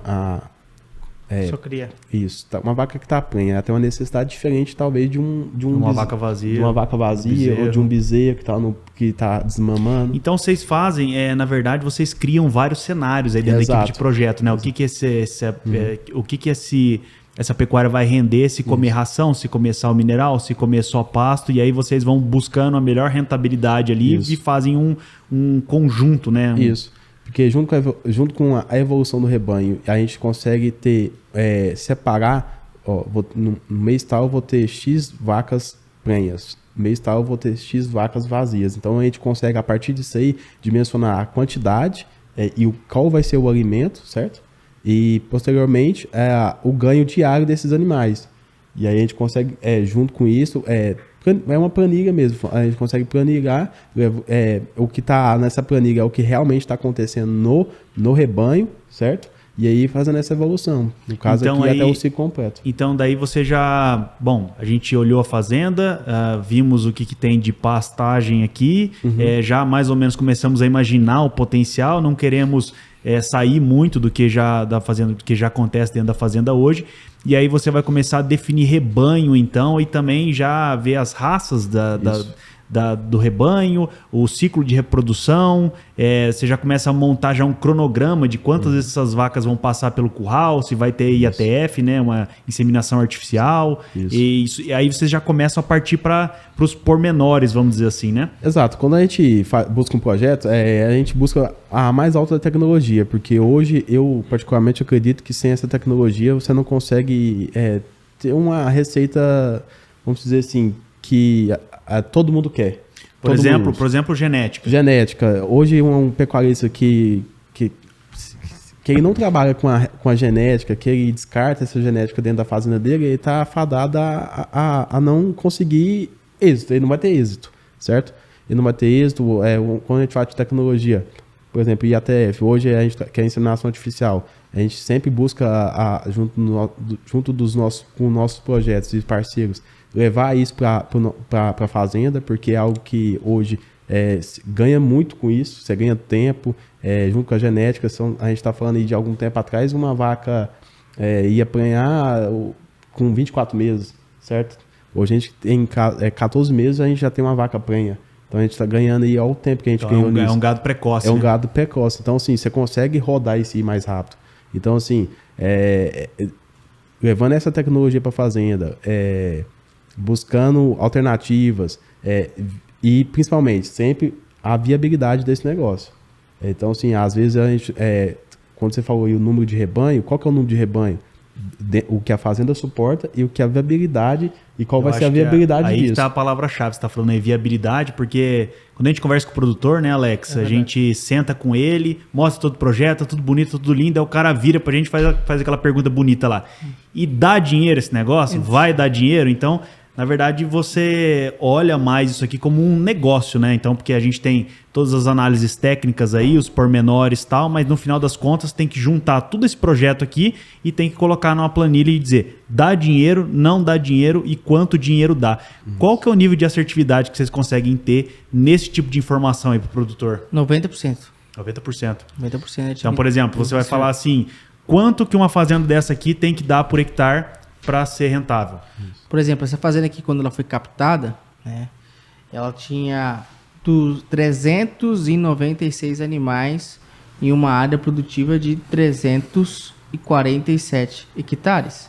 só cria. Isso. Uma vaca que está prenha, ela tem uma necessidade diferente, talvez, de uma vaca vazia. De uma vaca vazia, ou de um bezerro que tá desmamando. Então, vocês fazem, na verdade, vocês criam vários cenários aí dentro da equipe de projeto, né? O que essa pecuária vai render, se comer ração, se comer sal mineral, se comer só pasto, e aí vocês vão buscando a melhor rentabilidade ali. Isso. E fazem um conjunto, né? Isso. Porque junto com a evolução do rebanho, a gente consegue separar, no mês tal eu vou ter X vacas prenhas, no mês tal eu vou ter X vacas vazias. Então a gente consegue, a partir disso aí, dimensionar a quantidade e qual vai ser o alimento, certo? E posteriormente o ganho diário desses animais. E aí a gente consegue, junto com isso, é uma planilha mesmo. A gente consegue planilhar o que está nessa planilha, é o que realmente está acontecendo no rebanho, certo? E aí fazendo essa evolução. No caso então, aqui, até o ciclo completo. Então daí você já... Bom, a gente olhou a fazenda, vimos o que tem de pastagem aqui, já mais ou menos começamos a imaginar o potencial, não queremos sair muito do que já acontece dentro da fazenda hoje. E aí você vai começar a definir rebanho, então, e também já ver as raças do rebanho, o ciclo de reprodução. Você já começa a montar já um cronograma de quantas vezes essas vacas vão passar pelo curral, se vai ter IATF, né, uma inseminação artificial. E aí vocês já começam a partir para os pormenores, vamos dizer assim, né? Exato. Quando a gente busca um projeto, a gente busca a mais alta tecnologia, porque hoje eu particularmente acredito que sem essa tecnologia você não consegue ter uma receita, vamos dizer assim, que todo mundo quer. Por exemplo, genética. Genética. Hoje um pecuarista que ele não trabalha com a genética, que ele descarta essa genética dentro da fazenda dele, ele está afadado a não conseguir êxito. Ele não vai ter êxito, certo? Ele não vai ter êxito. Quando a gente fala de tecnologia, por exemplo, IATF, hoje a gente quer inseminação artificial. A gente sempre busca, junto com nossos projetos e parceiros, levar isso para a fazenda, porque é algo que hoje ganha muito com isso, você ganha tempo, junto com a genética. A gente está falando aí de algum tempo atrás, uma vaca ia prenhar com 24 meses, certo? Hoje a gente tem 14 meses, a gente já tem uma vaca prenha. Então a gente está ganhando aí ao tempo que a gente ganhou nisso. É um gado precoce. É um gado precoce. Então, assim, você consegue rodar isso aí mais rápido. Então, assim, levando essa tecnologia para a fazenda, buscando alternativas e, principalmente, sempre a viabilidade desse negócio. Então, assim, às vezes a gente... quando você falou aí o número de rebanho, qual que é o número de rebanho? O que a fazenda suporta e o que a viabilidade e qual vai ser a viabilidade disso. Aí está a palavra-chave, você está falando aí viabilidade, porque quando a gente conversa com o produtor, né, Alex, a gente senta com ele, mostra todo o projeto, tá tudo bonito, tudo lindo, aí o cara vira pra gente e faz aquela pergunta bonita lá. E dá dinheiro esse negócio? Vai dar dinheiro? Então, na verdade, você olha mais isso aqui como um negócio, né? Então, porque a gente tem todas as análises técnicas aí, os pormenores e tal, mas no final das contas tem que juntar tudo esse projeto aqui e tem que colocar numa planilha e dizer dá dinheiro, não dá dinheiro e quanto dinheiro dá. Qual que é o nível de assertividade que vocês conseguem ter nesse tipo de informação aí pro produtor? 90%. 90%. 90%. Então, por exemplo, você vai falar assim, quanto que uma fazenda dessa aqui tem que dar por hectare para ser rentável? Por exemplo, essa fazenda aqui, quando ela foi captada, né, ela tinha 396 animais em uma área produtiva de 347 hectares.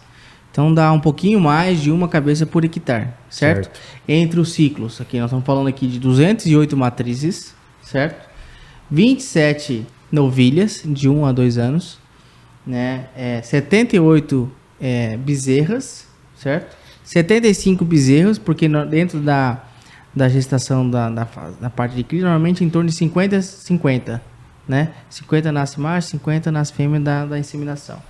Então dá um pouquinho mais de uma cabeça por hectare, certo? Entre os ciclos, aqui nós estamos falando aqui de 208 matrizes, certo? 27 novilhas de 1 a 2 anos, né? 78 bezerras, certo? 75 bezerros, porque dentro da gestação da parte de cria, normalmente em torno de 50-50, né? 50 nasce macho, 50 nasce fêmea da inseminação.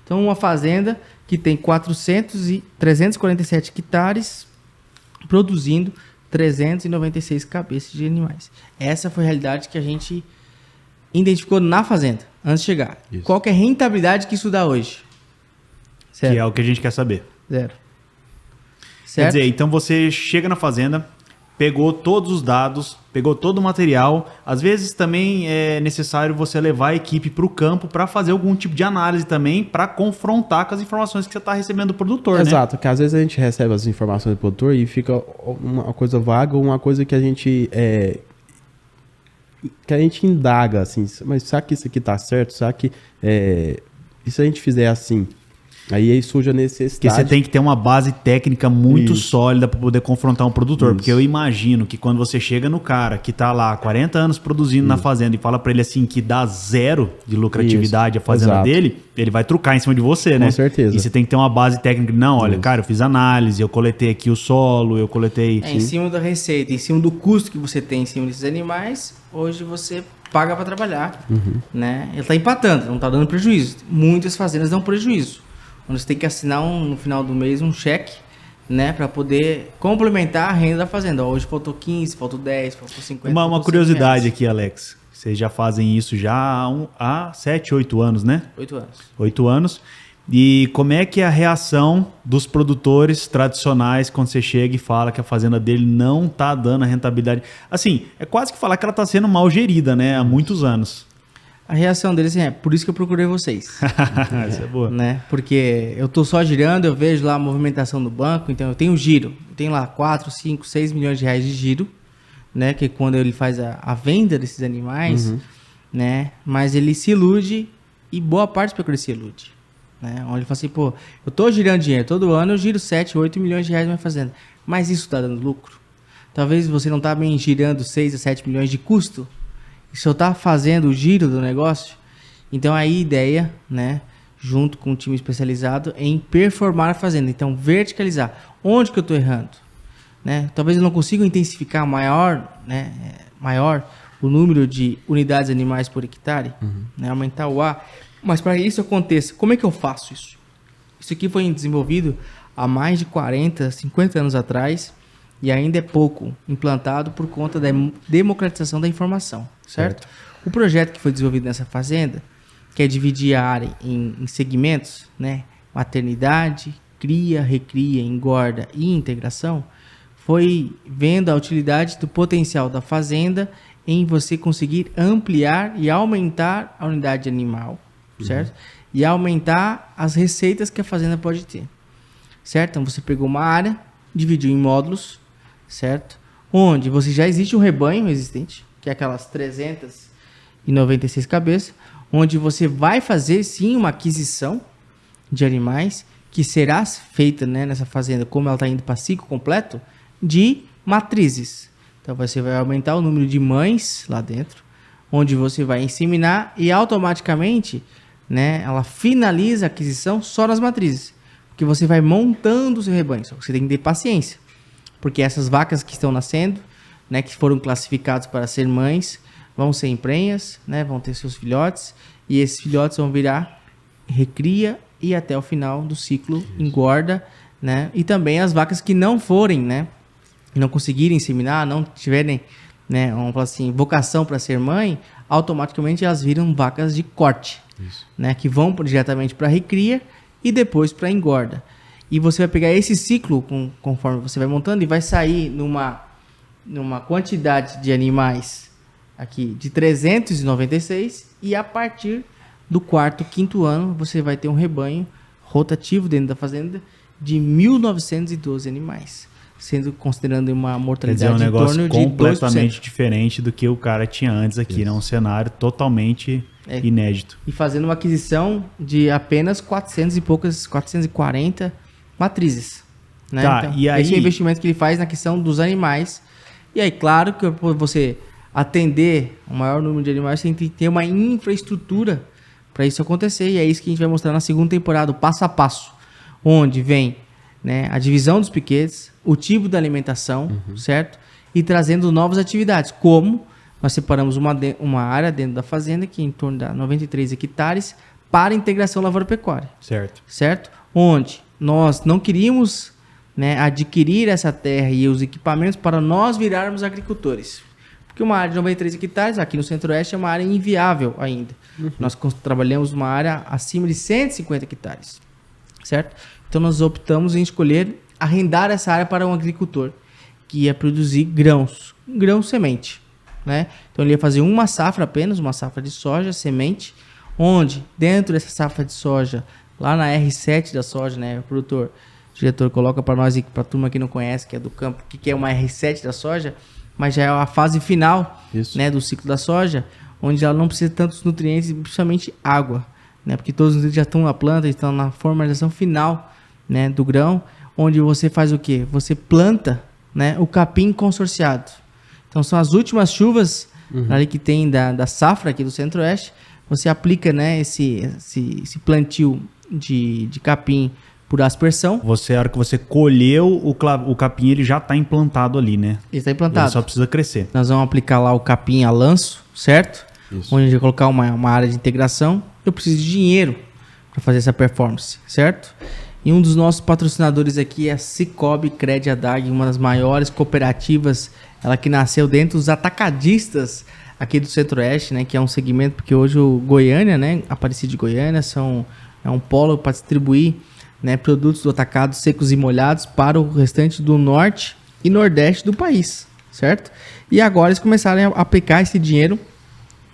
Então, uma fazenda que tem 347 hectares, produzindo 396 cabeças de animais. Essa foi a realidade que a gente identificou na fazenda, antes de chegar. Isso. Qual que é a rentabilidade que isso dá hoje? Certo. Que é o que a gente quer saber. Zero. Certo? Quer dizer, então você chega na fazenda, pegou todos os dados, pegou todo o material. Às vezes também é necessário você levar a equipe para o campo para fazer algum tipo de análise também, para confrontar com as informações que você está recebendo do produtor. Exato, né? Porque às vezes a gente recebe as informações do produtor e fica uma coisa vaga, uma coisa que a gente indaga, assim, mas será que isso aqui está certo? Será que e se a gente fizer assim? Aí surge a necessidade. Porque você tem que ter uma base técnica muito sólida para poder confrontar um produtor. Porque eu imagino que quando você chega no cara que está lá há 40 anos produzindo na fazenda e fala para ele assim que dá zero de lucratividade a fazenda dele, ele vai trucar em cima de você, né? Com certeza. E você tem que ter uma base técnica. Não, olha, cara, eu fiz análise, eu coletei aqui o solo, eu coletei... em cima da receita, em cima do custo que você tem em cima desses animais, hoje você paga para trabalhar, né? Ele está empatando, não está dando prejuízo. Muitas fazendas dão prejuízo. Onde você tem que assinar no final do mês um cheque, né, para poder complementar a renda da fazenda. Hoje faltou 15, faltou 10, faltou 50. Uma curiosidade aqui, Alex. Vocês já fazem isso já há 7, 8 anos, né? 8 anos. 8 anos. E como é que é a reação dos produtores tradicionais quando você chega e fala que a fazenda dele não tá dando a rentabilidade? Assim, é quase que falar que ela tá sendo mal gerida, né, há muitos anos. A reação deles é, por isso que eu procurei vocês. Isso é boa. Né? Porque eu tô só girando, eu vejo lá a movimentação do banco, então eu tenho giro. Eu tenho lá 4, 5, 6 milhões de reais de giro, né? Que é quando ele faz a venda desses animais, né? Mas ele se ilude e boa parte do pecuário se ilude. Né? Onde ele fala assim, pô, eu tô girando dinheiro, todo ano eu giro 7, 8 milhões de reais na minha fazenda. Mas isso tá dando lucro? Talvez você não tá bem girando 6 a 7 milhões de custo. E se eu tá fazendo o giro do negócio, então aí a ideia, né, junto com o time especializado, é em performar a fazenda. Então, verticalizar. Onde que eu estou errando? Né? Talvez eu não consiga intensificar maior o número de unidades animais por hectare, né, aumentar o A. Mas para isso aconteça, como é que eu faço isso? Isso aqui foi desenvolvido há mais de 40, 50 anos atrás e ainda é pouco implantado por conta da democratização da informação, certo? O projeto que foi desenvolvido nessa fazenda, que é dividir a área em segmentos, né? Maternidade, cria, recria, engorda e integração, foi vendo a utilidade do potencial da fazenda em você conseguir ampliar e aumentar a unidade animal, certo? e aumentar as receitas que a fazenda pode ter, certo? Então você pegou uma área, dividiu em módulos, certo? Onde você já existe um rebanho existente, que é aquelas 396 cabeças, onde você vai fazer sim uma aquisição de animais, que será feita, né, nessa fazenda, como ela está indo para ciclo completo, de matrizes. Então você vai aumentar o número de mães lá dentro, onde você vai inseminar e automaticamente, né, ela finaliza a aquisição só nas matrizes. Porque você vai montando o seu rebanho, só que você tem que ter paciência. Porque essas vacas que estão nascendo, né, que foram classificadas para ser mães, vão ser emprenhas, né, vão ter seus filhotes, e esses filhotes vão virar recria e até o final do ciclo engorda, né? E também as vacas que não forem, né, não conseguirem inseminar, não tiverem, né, vamos falar assim, vocação para ser mãe, automaticamente elas viram vacas de corte, né, que vão diretamente para recria e depois para engorda. E você vai pegar esse ciclo conforme você vai montando e vai sair numa quantidade de animais aqui de 396, e a partir do quarto, quinto ano, você vai ter um rebanho rotativo dentro da fazenda de 1.912 animais, sendo considerando uma mortalidade em torno de 2%. um negócio completamente diferente do que o cara tinha antes aqui, né? Um cenário totalmente inédito. E fazendo uma aquisição de apenas 440 matrizes, né? Tá, então, e aí... esse é o investimento que ele faz na questão dos animais. E aí, claro que você atender o maior número de animais, você tem que ter uma infraestrutura para isso acontecer, e é isso que a gente vai mostrar na segunda temporada, o passo a passo, onde vem, né, a divisão dos piquetes, o tipo da alimentação, certo? E trazendo novas atividades, como nós separamos uma área dentro da fazenda, que é em torno de 93 hectares, para integração lavoura-pecuária. Certo? Onde nós não queríamos, né, adquirir essa terra e os equipamentos para nós virarmos agricultores. Porque uma área de 93 hectares, aqui no Centro-Oeste, é uma área inviável ainda. Nós trabalhamos uma área acima de 150 hectares, certo? Então nós optamos em escolher arrendar essa área para um agricultor, que ia produzir grãos semente, né? Então ele ia fazer uma safra apenas, uma safra de soja, semente, onde dentro dessa safra de soja, lá na R7 da soja, né, o diretor coloca para nós e para a turma que não conhece, que é do campo, o que é uma R7 da soja, mas já é a fase final, né, do ciclo da soja, onde ela não precisa de tantos nutrientes, principalmente água, né, porque todos os nutrientes já estão na planta, estão na formalização final, né, do grão, onde você faz o quê? Você planta, né, o capim consorciado. Então são as últimas chuvas ali que tem da safra aqui do Centro-Oeste, você aplica, né, esse plantio de capim por aspersão. A hora que você colheu o capim, ele já está implantado ali, né? Ele está implantado. Ele só precisa crescer. Nós vamos aplicar lá o capim a lanço, certo? Isso. Onde a gente vai colocar uma área de integração. Eu preciso de dinheiro para fazer essa performance, certo? E um dos nossos patrocinadores aqui é a Cicobi Crédito Adag, uma das maiores cooperativas, ela que nasceu dentro dos atacadistas aqui do Centro-Oeste, né? Que é um segmento, porque hoje o Goiânia, né? Aparecida de Goiânia, é um polo para distribuir, né, produtos do atacado secos e molhados para o restante do norte e nordeste do país, certo? E agora eles começaram a aplicar esse dinheiro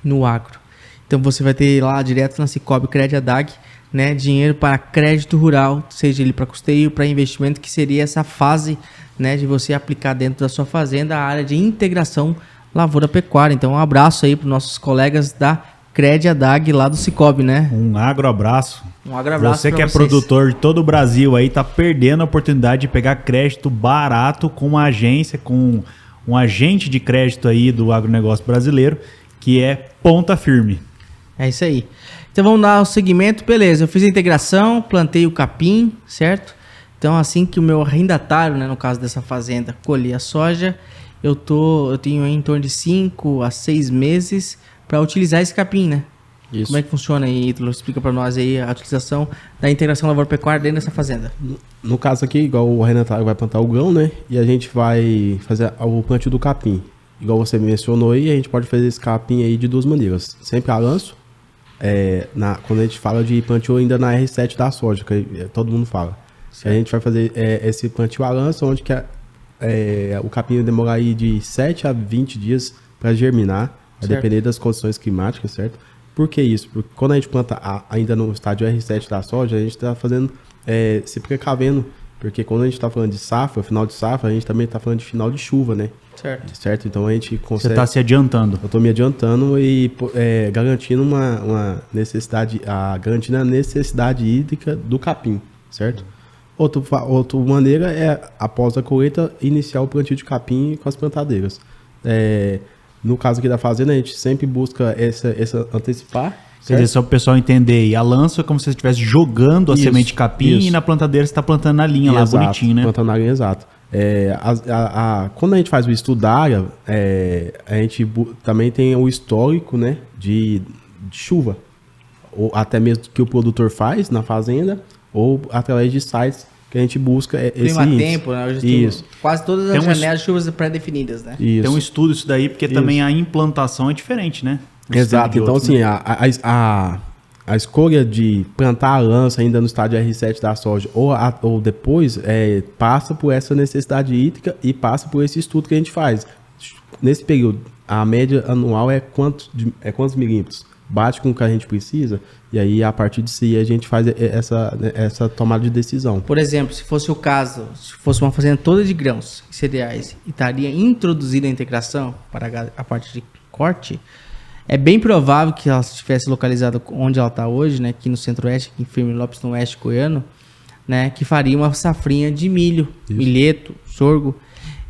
no agro. Então você vai ter lá direto na Cicobi Crédito Adag, né, dinheiro para crédito rural, seja ele para custeio, para investimento, que seria essa fase, né, de você aplicar dentro da sua fazenda a área de integração lavoura-pecuária. Então um abraço aí para os nossos colegas da Crédito Adag lá do Cicobi, né? Um abraço. Um abraço. Você que é produtor de todo o Brasil aí, tá perdendo a oportunidade de pegar crédito barato com uma agência, com um agente de crédito aí do agronegócio brasileiro, que é Ponta Firme. É isso aí. Então vamos dar o segmento, beleza. Eu fiz a integração, plantei o capim, certo? Então assim que o meu arrendatário, né, no caso dessa fazenda, colher a soja, eu tenho em torno de 5 a 6 meses para utilizar esse capim, né? Isso. Como é que funciona aí, Ítalo? Explica para nós aí a utilização da integração lavoura-pecuária dentro dessa fazenda. No caso aqui, igual o Renato vai plantar o grão, né? E a gente vai fazer o plantio do capim. Igual você mencionou aí, a gente pode fazer esse capim aí de duas maneiras. Sempre a lanço. Quando a gente fala de plantio ainda na R7 da soja, que todo mundo fala. A gente vai fazer esse plantio a lanço, onde que o capim vai demorar aí de 7 a 20 dias para germinar. Vai depender das condições climáticas, certo? Por que isso? Porque quando a gente planta ainda no estádio R7 da soja, a gente está fazendo, se precavendo, porque quando a gente está falando de safra, final de safra, a gente também está falando de final de chuva, né? Certo? Então a gente consegue... Você está se adiantando. Eu estou me adiantando e garantindo uma necessidade, garantindo a necessidade hídrica do capim, certo? Outra maneira é, após a colheita, iniciar o plantio de capim com as plantadeiras. No caso aqui da fazenda, a gente sempre busca essa antecipar. Quer dizer, só para o pessoal entender, e a lança é como se você estivesse jogando a semente de capim e na plantadeira você está plantando na linha lá, bonitinho, né? Plantando na linha, exato. Quando a gente faz o estudo da área, a gente também tem o histórico, né, de chuva. Ou até mesmo que o produtor faz na fazenda, ou através de sites que a gente busca esse tempo, né? Isso. Quase todas as janelas de chuvas pré-definidas, né? Isso. Tem um estudo isso daí, porque também a implantação é diferente, né? Exato. Então, assim, a escolha de plantar a lança ainda no estádio R7 da soja ou depois passa por essa necessidade hídrica e passa por esse estudo que a gente faz. Nesse período, a média anual é quantos milímetros? Bate com o que a gente precisa e aí a partir disso a gente faz essa tomada de decisão. Por exemplo, se fosse o caso, se fosse uma fazenda toda de grãos e cereais e estaria introduzida a integração para a parte de corte, é bem provável que ela estivesse localizada onde ela está hoje, né, aqui no centro-oeste, aqui em Firmino Lopes, no oeste goiano, né, que faria uma safrinha de milho, milheto, sorgo.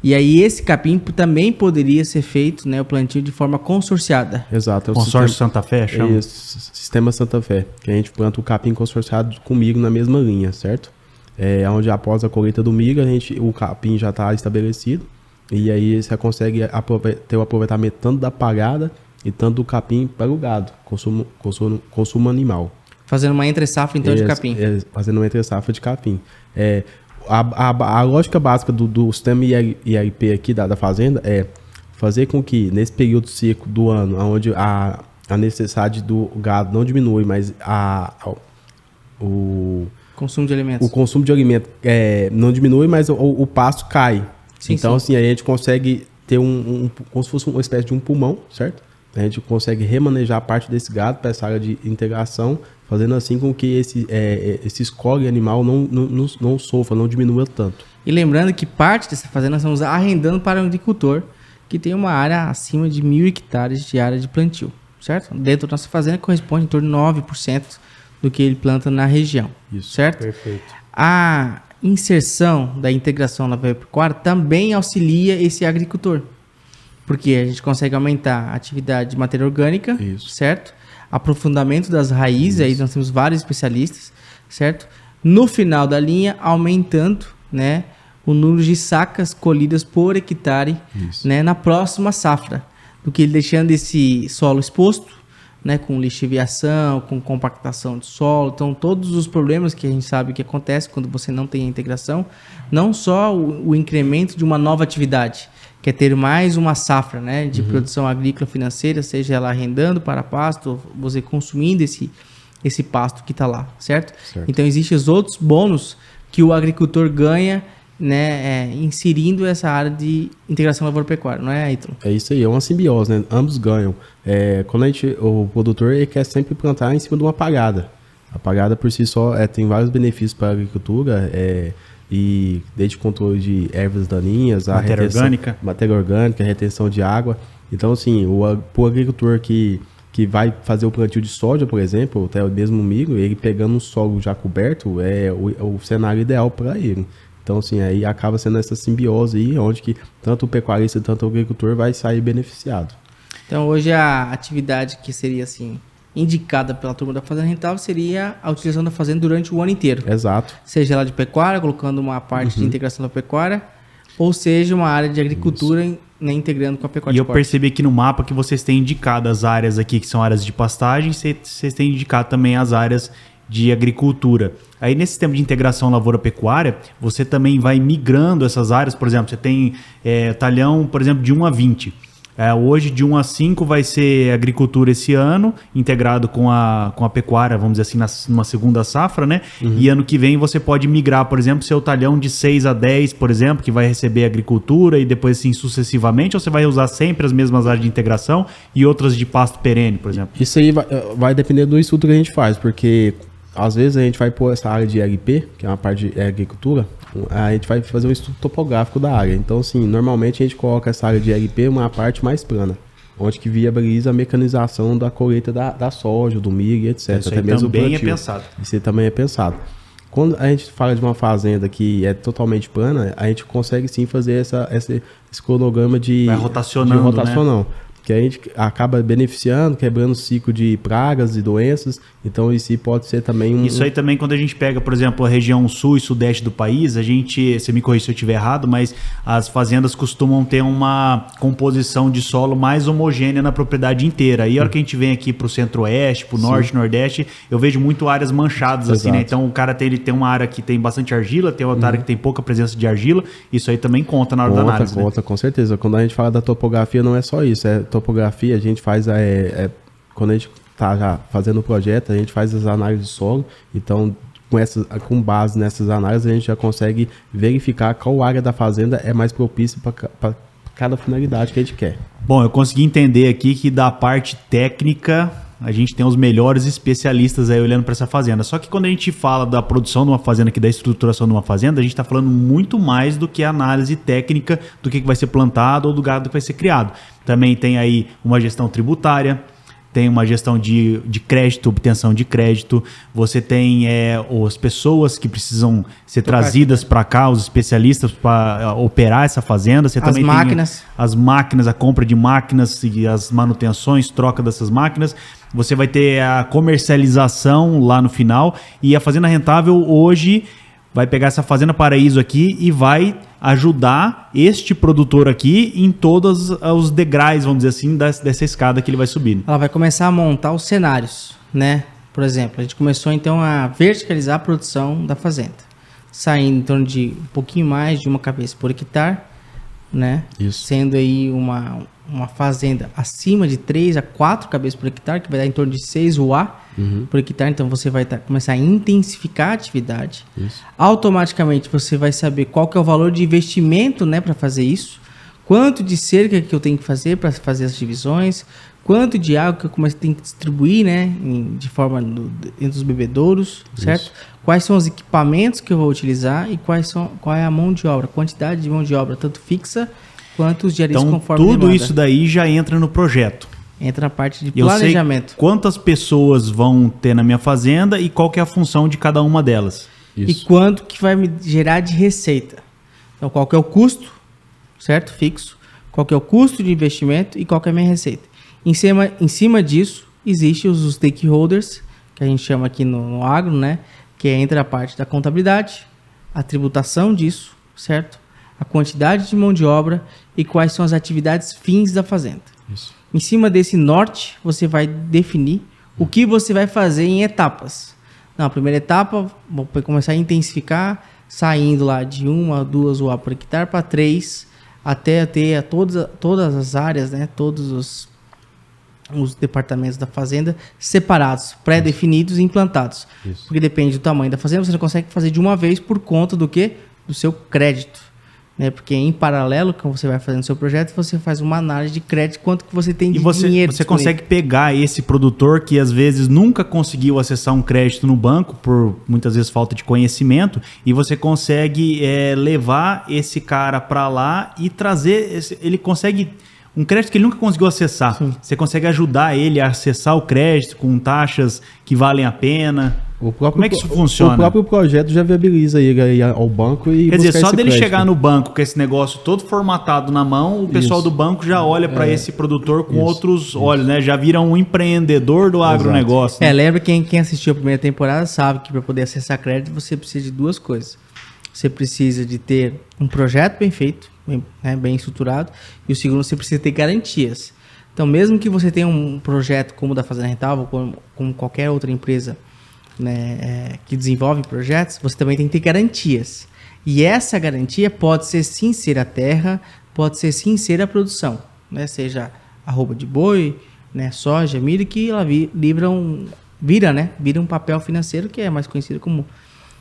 E aí esse capim também poderia ser feito, né, o plantio de forma consorciada. Exato. É o consórcio Santa Fé, chama? Isso, sistema Santa Fé, que a gente planta o capim consorciado com milho na mesma linha, certo? Onde após a colheita do milho, o capim já está estabelecido e aí você consegue ter o aproveitamento tanto da palhada e tanto do capim para o gado, consumo animal. Fazendo uma entre-safra então de capim. Fazendo uma entre-safra de capim. A lógica básica do sistema ILP aqui da fazenda é fazer com que nesse período seco do ano, onde a necessidade do gado não diminui, mas o consumo de alimentos. O consumo de alimento não diminui, mas o pasto cai. Então, assim, a gente consegue ter como se fosse uma espécie de um pulmão, certo? A gente consegue remanejar parte desse gado para essa área de integração, fazendo assim com que esse score animal não sofra, não diminua tanto. E lembrando que parte dessa fazenda nós estamos arrendando para um agricultor que tem uma área acima de 1.000 hectares de área de plantio, certo? Dentro da nossa fazenda corresponde em torno de 9% do que ele planta na região, certo? Perfeito. A inserção da integração na pecuária também auxilia esse agricultor, porque a gente consegue aumentar a atividade de matéria orgânica, certo? Aprofundamento das raízes, aí nós temos vários especialistas, certo? No final da linha, aumentando, né, o número de sacas colhidas por hectare, né, na próxima safra, do que ele deixando esse solo exposto, né, com lixiviação, com compactação de solo. Então, todos os problemas que a gente sabe que acontece quando você não tem a integração, não só o incremento de uma nova atividade, que é ter mais uma safra, né, de produção agrícola financeira, seja ela arrendando para pasto, você consumindo esse pasto que está lá, certo? Então, existem os outros bônus que o agricultor ganha, né, inserindo essa área de integração lavoura-pecuária, não é, Ayrton? É isso aí, é uma simbiose, né? Ambos ganham. Quando o produtor ele quer sempre plantar em cima de uma palhada. A palhada por si só tem vários benefícios para a agricultura, e desde controle de ervas daninhas, matéria orgânica, retenção de água. Então, assim, o agricultor que vai fazer o plantio de soja, por exemplo, até mesmo milho, ele pegando um solo já coberto, o cenário ideal para ele. Então, assim, aí acaba sendo essa simbiose aí, onde que tanto o pecuarista quanto o agricultor vai sair beneficiado. Então, hoje a atividade que seria, assim, indicada pela turma da Fazenda Rentável seria a utilização da fazenda durante o ano inteiro. Exato. Seja lá de pecuária, colocando uma parte de integração da pecuária, ou seja, uma área de agricultura, né, integrando com a pecuária. E eu percebi aqui no mapa que vocês têm indicado as áreas aqui, que são áreas de pastagem, vocês têm indicado também as áreas de agricultura. Aí nesse sistema de integração lavoura-pecuária, você também vai migrando essas áreas. Por exemplo, você tem talhão, por exemplo, de 1 a 20. Hoje, de 1 a 5 vai ser agricultura esse ano, integrado com a pecuária, vamos dizer assim, numa segunda safra, né? E ano que vem você pode migrar, por exemplo, seu talhão de 6 a 10, por exemplo, que vai receber agricultura e depois assim sucessivamente, ou você vai usar sempre as mesmas áreas de integração e outras de pasto perene, por exemplo? Isso aí vai depender do estudo que a gente faz, porque às vezes a gente vai pôr essa área de LP, que é uma parte de agricultura, a gente vai fazer um estudo topográfico da área. Então, assim, normalmente a gente coloca essa área de LP uma parte mais plana, onde que viabiliza a mecanização da colheita da soja, do milho, etc. Isso até mesmo também é pensado. Isso aí também é pensado. Quando a gente fala de uma fazenda que é totalmente plana, a gente consegue sim fazer esse cronograma de rotacionando, né? Que a gente acaba beneficiando, quebrando o ciclo de pragas e doenças. Então, isso pode ser também Isso aí também, quando a gente pega, por exemplo, a região sul e sudeste do país, você me corrige se eu estiver errado, mas as fazendas costumam ter uma composição de solo mais homogênea na propriedade inteira. E a hora que a gente vem aqui para o centro-oeste, para o norte, nordeste, eu vejo muito áreas manchadas, assim, né? Então, o cara tem uma área que tem bastante argila, tem outra área que tem pouca presença de argila. Isso aí também conta na hora da análise. Conta, com certeza. Quando a gente fala da topografia, não é só isso. Topografia, a gente faz quando a gente está já fazendo o projeto, a gente faz as análises de solo. Então, com base nessas análises, a gente já consegue verificar qual área da fazenda é mais propícia para cada finalidade que a gente quer. Bom, eu consegui entender aqui que da parte técnica a gente tem os melhores especialistas aí olhando para essa fazenda. Só que quando a gente fala da produção de uma fazenda, aqui da estruturação de uma fazenda, a gente está falando muito mais do que a análise técnica do que vai ser plantado ou do gado que vai ser criado. Também tem aí uma gestão tributária, tem uma gestão de crédito, obtenção de crédito, você tem as pessoas que precisam ser trazidas para cá, os especialistas para operar essa fazenda. Você também tem as máquinas, a compra de máquinas e as manutenções, troca dessas máquinas. Você vai ter a comercialização lá no final. E a Fazenda Rentável hoje vai pegar essa Fazenda Paraíso aqui e vai ajudar este produtor aqui em todos os degraus, vamos dizer assim, dessa escada que ele vai subir. Ela vai começar a montar os cenários, né? Por exemplo, a gente começou então a verticalizar a produção da fazenda, saindo em torno de um pouquinho mais de uma cabeça por hectare, né? Isso. Sendo aí uma fazenda acima de 3 a 4 cabeças por hectare, que vai dar em torno de 6 UA por hectare. Então você vai começar a intensificar a atividade. Isso. Automaticamente você vai saber qual que é o valor de investimento, né, para fazer isso, quanto de cerca que eu tenho que fazer para fazer as divisões, quanto de água que eu tenho que distribuir, né, de forma entre os bebedouros, certo? Quais são os equipamentos que eu vou utilizar e qual é a mão de obra, quantidade de mão de obra, tanto fixa quanto os diaristas conforme tudo demanda. Isso daí já entra no projeto. Entra na parte de planejamento. Eu sei quantas pessoas vão ter na minha fazenda e qual que é a função de cada uma delas. Isso. E quanto que vai me gerar de receita. Então, qual que é o custo, certo? Fixo. Qual que é o custo de investimento e qual que é a minha receita. Em cima disso, existem os stakeholders, que a gente chama aqui no agro, né? Que é entre a parte da contabilidade, a tributação disso, certo? A quantidade de mão de obra e quais são as atividades fins da fazenda. Isso. Em cima desse norte, você vai definir o que você vai fazer em etapas. Na primeira etapa, vou começar a intensificar, saindo lá de 1 a 2 UA por hectare para 3, até ter todas as áreas, né, todos os departamentos da fazenda separados, pré-definidos e implantados. Isso. Porque depende do tamanho da fazenda, você não consegue fazer de uma vez por conta do quê? Do seu crédito. Né? Porque em paralelo, quando você vai fazendo seu projeto, você faz uma análise de crédito, quanto que você tem de dinheiro. E você consegue pegar esse produtor que às vezes nunca conseguiu acessar um crédito no banco, por muitas vezes falta de conhecimento, e você consegue levar esse cara para lá e trazer, ele consegue um crédito que ele nunca conseguiu acessar. Sim. Você consegue ajudar ele a acessar o crédito com taxas que valem a pena. Como é que isso funciona? O próprio projeto já viabiliza ele ao banco e quer dizer, só dele chegar no banco com esse negócio todo formatado na mão, o pessoal do banco já olha para esse produtor com outros olhos, né? Já vira um empreendedor do agronegócio. Né? Lembra quem assistiu a primeira temporada sabe que para poder acessar crédito você precisa de duas coisas. Você precisa de ter um projeto bem feito, bem estruturado, e o segundo, você precisa ter garantias. Então, mesmo que você tenha um projeto como o da Fazenda Rentável, como qualquer outra empresa, né, que desenvolve projetos, você também tem que ter garantias. E essa garantia pode ser sim ser a terra, pode ser sim ser a produção. né? Seja arroba de boi, né? Soja, milho, que ela vira um papel financeiro que é mais conhecido como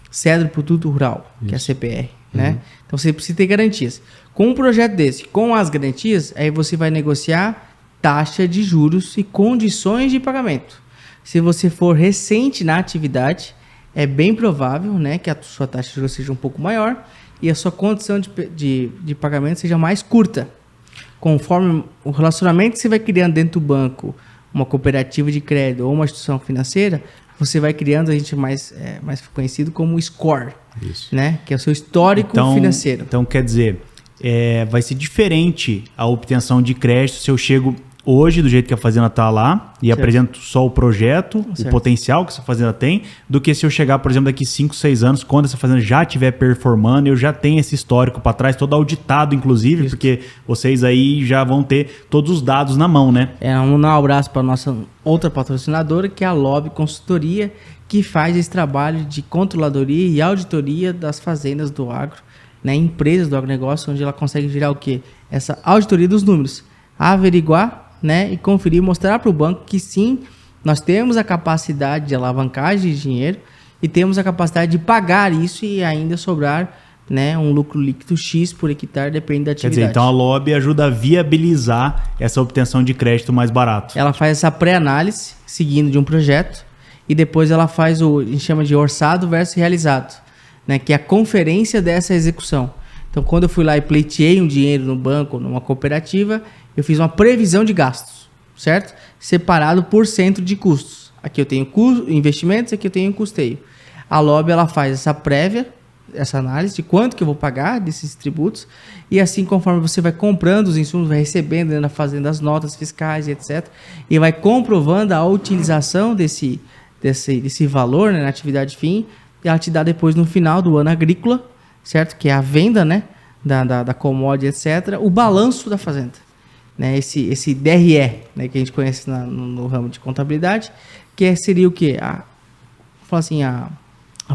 Cedro Produto Rural, que é a CPR, né? Então você precisa ter garantias. Com um projeto desse, com as garantias, aí você vai negociar taxa de juros e condições de pagamento. Se você for recente na atividade, é bem provável, né, que a sua taxa de juros seja um pouco maior e a sua condição de pagamento seja mais curta. Conforme o relacionamento que você vai criando dentro do banco, uma cooperativa de crédito ou uma instituição financeira, você vai criando, a gente mais conhecido como score, né, que é o seu histórico financeiro. Então, quer dizer, vai ser diferente a obtenção de crédito se eu chego hoje, do jeito que a fazenda está lá, e apresento só o projeto, o potencial que essa fazenda tem, do que se eu chegar, por exemplo, daqui 5, 6 anos, quando essa fazenda já estiver performando, eu já tenho esse histórico para trás, todo auditado, inclusive, porque vocês aí já vão ter todos os dados na mão, né? Vamos dar um abraço para a nossa outra patrocinadora, que é a Lobby Consultoria, que faz esse trabalho de controladoria e auditoria das fazendas do agro, né? Empresas do agronegócio, onde ela consegue gerar o quê? Essa auditoria dos números, averiguar, né, e conferir, mostrar para o banco que sim, nós temos a capacidade de alavancagem de dinheiro e temos a capacidade de pagar isso e ainda sobrar, né, um lucro líquido X por hectare, depende da atividade. Quer dizer, então a Lobby ajuda a viabilizar essa obtenção de crédito mais barato. Ela faz essa pré-análise seguindo de um projeto e depois ela faz a gente chama de orçado versus realizado, né, que é a conferência dessa execução. Então, quando eu fui lá e pleiteei um dinheiro no banco, numa cooperativa, eu fiz uma previsão de gastos, certo? Separado por centro de custos. Aqui eu tenho investimentos, aqui eu tenho custeio. A Lobby, ela faz essa prévia, essa análise de quanto que eu vou pagar desses tributos, e assim, conforme você vai comprando os insumos, vai recebendo dentro da fazenda as notas fiscais e etc., e vai comprovando a utilização desse valor, né, na atividade fim, e ela te dá depois, no final do ano agrícola, certo? Que é a venda, né, da commodity, etc., o balanço da fazenda. Né, esse DRE, né, que a gente conhece no ramo de contabilidade, que seria o quê? A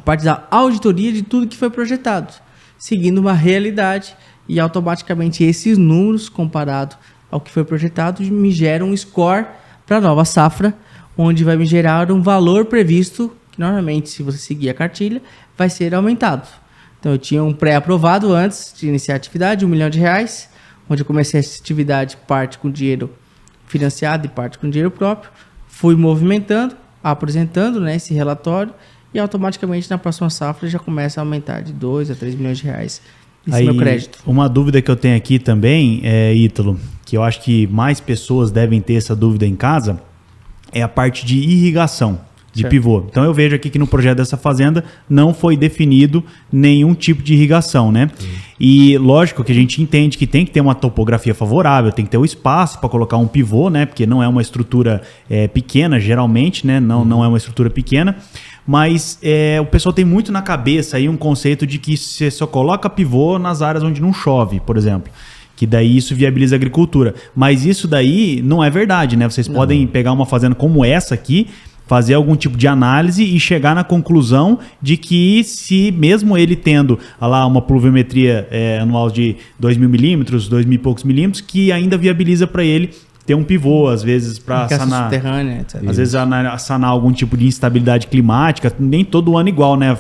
parte da auditoria de tudo que foi projetado, seguindo uma realidade, e automaticamente esses números, comparado ao que foi projetado, me geram um score para a nova safra, onde vai me gerar um valor previsto, que normalmente, se você seguir a cartilha, vai ser aumentado. Então, eu tinha um pré-aprovado antes de iniciar a atividade, R$1 milhão, onde eu comecei essa atividade, parte com dinheiro financiado e parte com dinheiro próprio. Fui movimentando, apresentando, né, esse relatório, e automaticamente na próxima safra já começa a aumentar de R$2 a R$3 milhões esse meu crédito. Uma dúvida que eu tenho aqui também, Ítalo, que eu acho que mais pessoas devem ter essa dúvida em casa, é a parte de irrigação. De pivô. Então eu vejo aqui que no projeto dessa fazenda não foi definido nenhum tipo de irrigação, né? E lógico que a gente entende que tem que ter uma topografia favorável, tem que ter o espaço para colocar um pivô, né? Porque não é uma estrutura pequena, geralmente, né? Não é uma estrutura pequena. Mas o pessoal tem muito na cabeça aí um conceito de que você só coloca pivô nas áreas onde não chove, por exemplo. Que daí isso viabiliza a agricultura. Mas isso daí não é verdade, né? Vocês podem pegar uma fazenda como essa aqui, fazer algum tipo de análise e chegar na conclusão de que, se mesmo ele tendo lá uma pluviometria anual de 2.000 milímetros, 2.000 e poucos milímetros, que ainda viabiliza para ele ter um pivô, às vezes, para sanar. Subterrânea, etc. Às vezes sanar algum tipo de instabilidade climática, nem todo ano igual, né?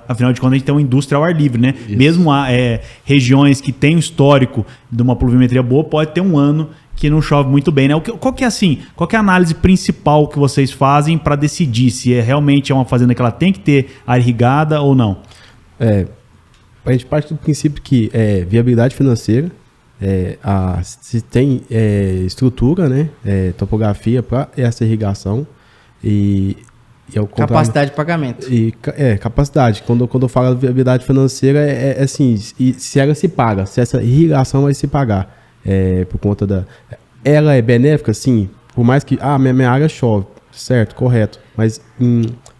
Afinal de contas, a gente tem uma indústria ao ar livre, né? Isso. Mesmo regiões que têm um histórico de uma pluviometria boa, pode ter um ano que não chove muito bem, né? Qual que é a análise principal que vocês fazem para decidir se realmente é uma fazenda que ela tem que ter área irrigada ou não? A gente parte do princípio que viabilidade financeira, se tem estrutura, né? Topografia para essa irrigação e capacidade de pagamento. Capacidade. Quando eu falo de viabilidade financeira, assim, se ela se paga, se essa irrigação vai se pagar. Por conta ela é benéfica, sim, por mais que minha área chove, certo, correto, mas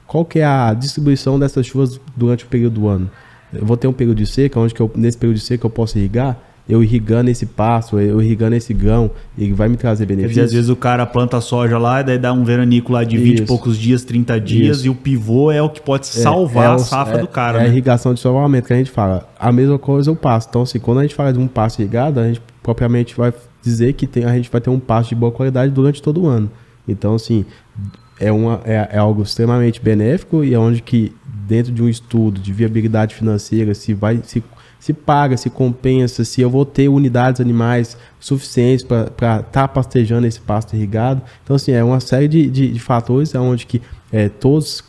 qual que é a distribuição dessas chuvas durante o período do ano? Eu vou ter um período de seca, onde nesse período de seca eu posso irrigar, eu irrigando esse pasto, eu irrigando esse grão, ele vai me trazer benefícios. Às vezes o cara planta soja lá e daí dá um veranico lá de 20 e poucos dias, 30 dias, e o pivô é o que pode salvar a safra do cara. A irrigação de salvamento que a gente fala. A mesma coisa o pasto. Então, assim, quando a gente fala de um pasto irrigado, a gente propriamente vai dizer que a gente vai ter um pasto de boa qualidade durante todo o ano. Então, assim, é algo extremamente benéfico e é onde que, dentro de um estudo de viabilidade financeira, se paga, se compensa, se eu vou ter unidades animais suficientes para estar pastejando esse pasto irrigado. Então, assim, é uma série de fatores onde que todos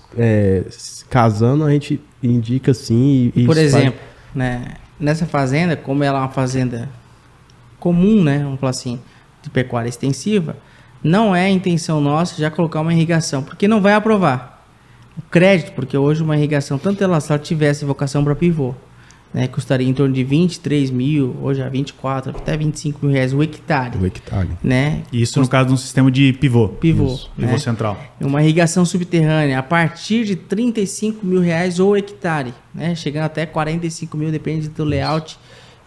casando a gente indica assim. Por exemplo, né, nessa fazenda, como ela é uma fazenda comum, né, vamos falar assim, de pecuária extensiva, não é a intenção nossa já colocar uma irrigação, porque não vai aprovar o crédito, porque hoje uma irrigação, tanto ela, se ela tivesse vocação para pivô, né, custaria em torno de 23 mil, hoje é 24, até 25 mil reais o hectare. O hectare. Né? Isso no caso de um sistema de pivô. Pivô. Isso, pivô né? central. Uma irrigação subterrânea a partir de 35 mil reais o hectare, né? Chegando até 45 mil, depende do layout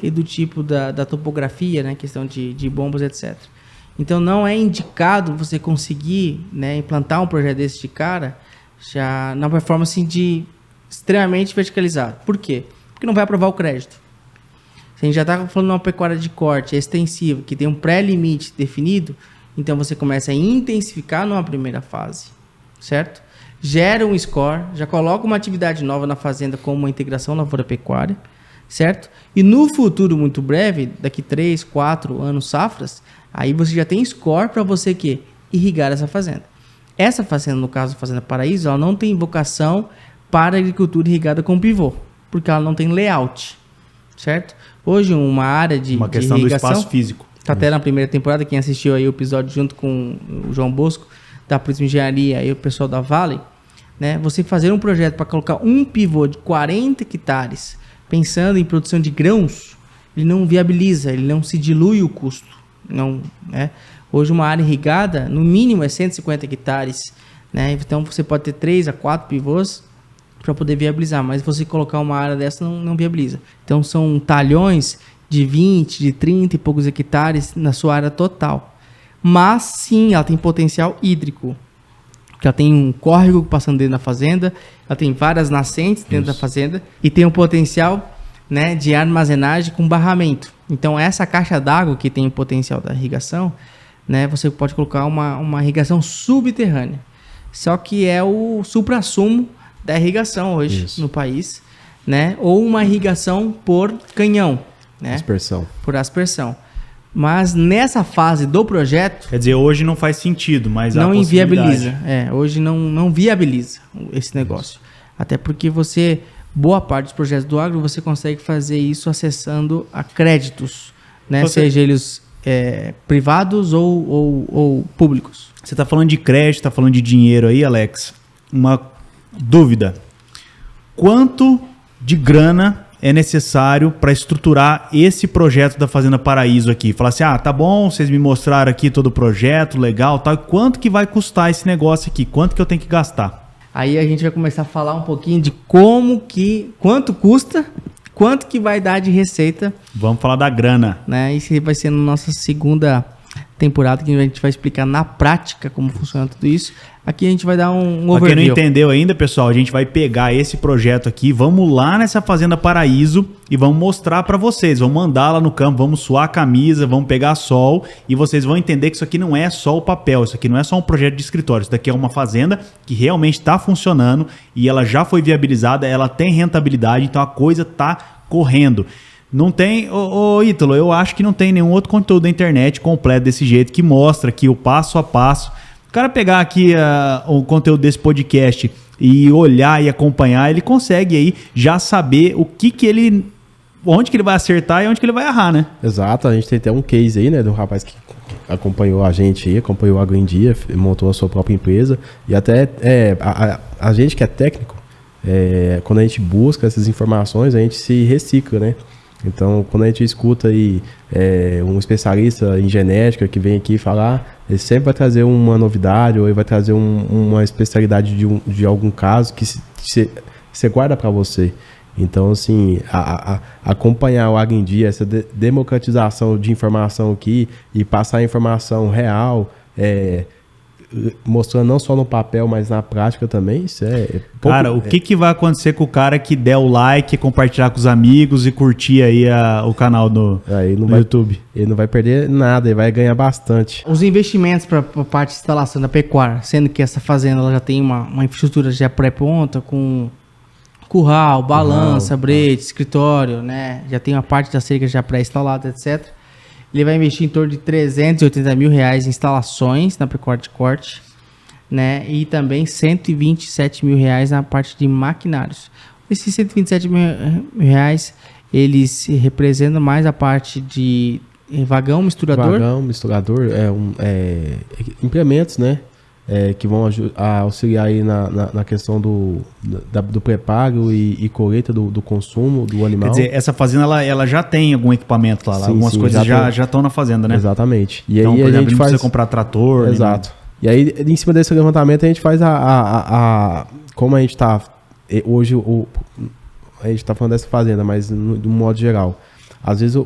e do tipo da topografia, né? Questão de bombas, etc. Então não é indicado você conseguir, né, implantar um projeto desse de cara já na performance de extremamente verticalizado. Por quê? Porque não vai aprovar o crédito. Se a gente já está falando de uma pecuária de corte extensiva, que tem um pré-limite definido, então você começa a intensificar numa primeira fase, certo? Gera um score, já coloca uma atividade nova na fazenda como uma integração lavoura-pecuária, certo? E no futuro muito breve, daqui 3, 4 anos safras, aí você já tem score para você que irrigar essa fazenda. Essa fazenda, no caso da Fazenda Paraíso, ela não tem vocação para agricultura irrigada com pivô, porque ela não tem layout, certo? Hoje uma área de questão irrigação, do espaço físico. Tá até na primeira temporada, quem assistiu aí o episódio junto com o João Bosco, da Prisma Engenharia e o pessoal da Vale, né? Você fazer um projeto para colocar um pivô de 40 hectares, pensando em produção de grãos, ele não viabiliza, ele não se dilui o custo. Não, né? Hoje uma área irrigada, no mínimo é 150 hectares, né? Então você pode ter 3 a 4 pivôs para poder viabilizar, mas você colocar uma área dessa não viabiliza. Então são talhões de 20, de 30 e poucos hectares na sua área total. Mas sim, ela tem potencial hídrico. Porque ela tem um córrego passando dentro da fazenda, ela tem várias nascentes dentro da fazenda e tem um potencial, né, de armazenagem com barramento. Então essa caixa d'água que tem o potencial da irrigação, né, você pode colocar uma irrigação subterrânea. Só que é o suprassumo da irrigação hoje no país, né? Ou uma irrigação por canhão, né? Aspersão. Por aspersão. Mas nessa fase do projeto... Quer dizer, hoje não faz sentido, mas não há inviabiliza. Hoje não viabiliza esse negócio. Até porque boa parte dos projetos do agro, você consegue fazer isso acessando a créditos, né? Seja eles privados ou públicos. Você está falando de crédito, está falando de dinheiro aí, Alex. Uma dúvida. Quanto de grana é necessário para estruturar esse projeto da Fazenda Paraíso aqui? Falar assim, tá bom, vocês me mostraram aqui todo o projeto, legal, tal. Quanto que vai custar esse negócio aqui? Quanto que eu tenho que gastar? Aí a gente vai começar a falar um pouquinho de quanto custa, quanto que vai dar de receita. Vamos falar da grana. Né? Isso vai ser na nossa segunda temporada, que a gente vai explicar na prática como funciona tudo isso. Aqui a gente vai dar um overview. Pra quem não entendeu ainda, pessoal, a gente vai pegar esse projeto aqui, vamos lá nessa Fazenda Paraíso e vamos mostrar pra vocês. Vamos andar lá no campo, vamos suar a camisa, vamos pegar sol e vocês vão entender que isso aqui não é só o papel, isso aqui não é só um projeto de escritório. Isso daqui é uma fazenda que realmente está funcionando e ela já foi viabilizada, ela tem rentabilidade, então a coisa tá correndo. Não tem, Ítalo, eu acho que não tem nenhum outro conteúdo da internet completo desse jeito que mostra aqui o passo a passo. O cara pegar aqui o conteúdo desse podcast e olhar e acompanhar, ele consegue aí já saber onde que ele vai acertar e onde que ele vai errar, né? Exato, a gente tem até um case aí, né, do rapaz que acompanhou a gente aí, acompanhou o Agro em Dia, montou a sua própria empresa e até a gente que é técnico, quando a gente busca essas informações, a gente se recicla, né? Então, quando a gente escuta aí um especialista em genética que vem aqui falar, ele sempre vai trazer uma novidade ou ele vai trazer uma especialidade de algum caso que você guarda para você. Então, assim, acompanhar o Agro em Dia, essa democratização de informação aqui e passar a informação real, mostrando não só no papel, mas na prática também. Isso Cara, o que vai acontecer com o cara que der o like, compartilhar com os amigos e curtir aí o canal no YouTube? Ele não vai perder nada, ele vai ganhar bastante. Os investimentos para a parte de instalação da pecuária, sendo que essa fazenda ela já tem uma infraestrutura já pré-pronta, com curral, balança, brete, escritório, né? Já tem uma parte da cerca já pré-instalada, etc. Ele vai investir em torno de R$380 mil em instalações na pecuária de corte, né? E também R$127 mil na parte de maquinários. Esses R$127 mil, eles representam mais a parte de vagão misturador. Vagão misturador, implementos, né? Que vão auxiliar aí na questão do preparo e colheita do consumo do animal. Quer dizer, essa fazenda ela já tem algum equipamento lá, sim, algumas coisas já estão na fazenda, né? Exatamente. E então, aí por exemplo, a gente não precisa comprar trator. Exato. E aí, em cima desse levantamento, a gente faz como a gente está hoje, a gente está falando dessa fazenda, mas de um modo geral. Às vezes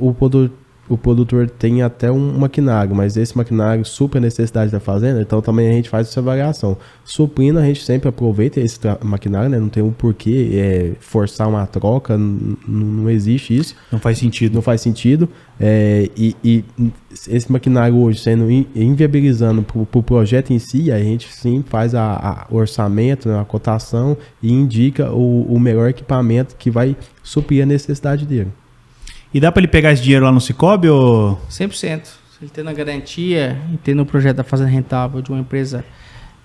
o produtor tem até um maquinário, mas esse maquinário supre a necessidade da fazenda, então também a gente faz essa avaliação. Suprindo, a gente sempre aproveita esse maquinário, né? Não tem um porquê forçar uma troca, não existe isso. Não faz sentido. Não faz sentido. E esse maquinário hoje sendo inviabilizando para o projeto em si, a gente sim faz o orçamento, né, a cotação e indica o melhor equipamento que vai suprir a necessidade dele. E dá para ele pegar esse dinheiro lá no Cicobi ou... 100%. Se ele tendo a garantia e tendo o projeto da fazenda rentável de uma empresa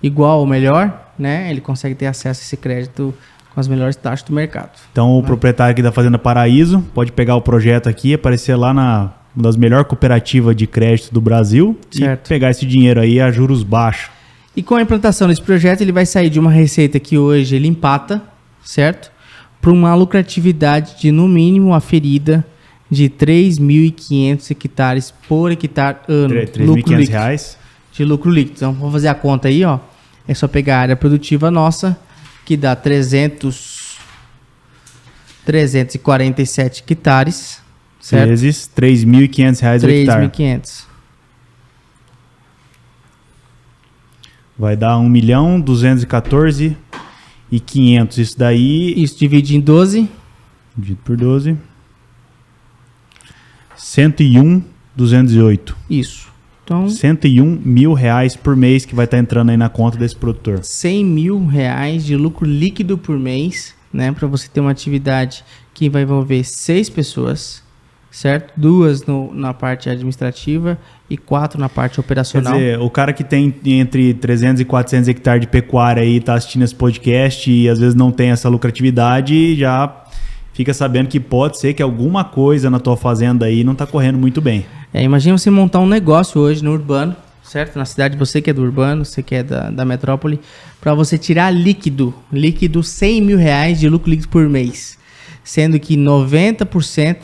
igual ou melhor, né, ele consegue ter acesso a esse crédito com as melhores taxas do mercado. Então o proprietário aqui da Fazenda Paraíso pode pegar o projeto aqui, aparecer lá na uma das melhores cooperativas de crédito do Brasil, certo, e pegar esse dinheiro aí a juros baixos. E com a implantação desse projeto, ele vai sair de uma receita que hoje ele empata, certo? Para uma lucratividade de, no mínimo, aferida de 3.500 hectares por hectare ano. R$3.500 de lucro líquido. Então, vamos fazer a conta aí, ó. É só pegar a área produtiva nossa, que dá 347 hectares, certo? Vezes R$3.500 o hectare. 3.500. Vai dar 1.214.500. Isso daí... Isso divide em 12. Dividido por 12. 101.208. Isso. Então, R$101 mil por mês que vai estar entrando aí na conta desse produtor. R$100 mil de lucro líquido por mês, né? Para você ter uma atividade que vai envolver 6 pessoas, certo? 2 na parte administrativa e 4 na parte operacional. Quer dizer, o cara que tem entre 300 e 400 hectares de pecuária aí, tá assistindo esse podcast e às vezes não tem essa lucratividade, já fica sabendo que pode ser que alguma coisa na tua fazenda aí não tá correndo muito bem. Imagina você montar um negócio hoje no urbano, certo? Na cidade, você que é do urbano, você que é da metrópole, para você tirar líquido R$100 mil de lucro líquido por mês, sendo que 90%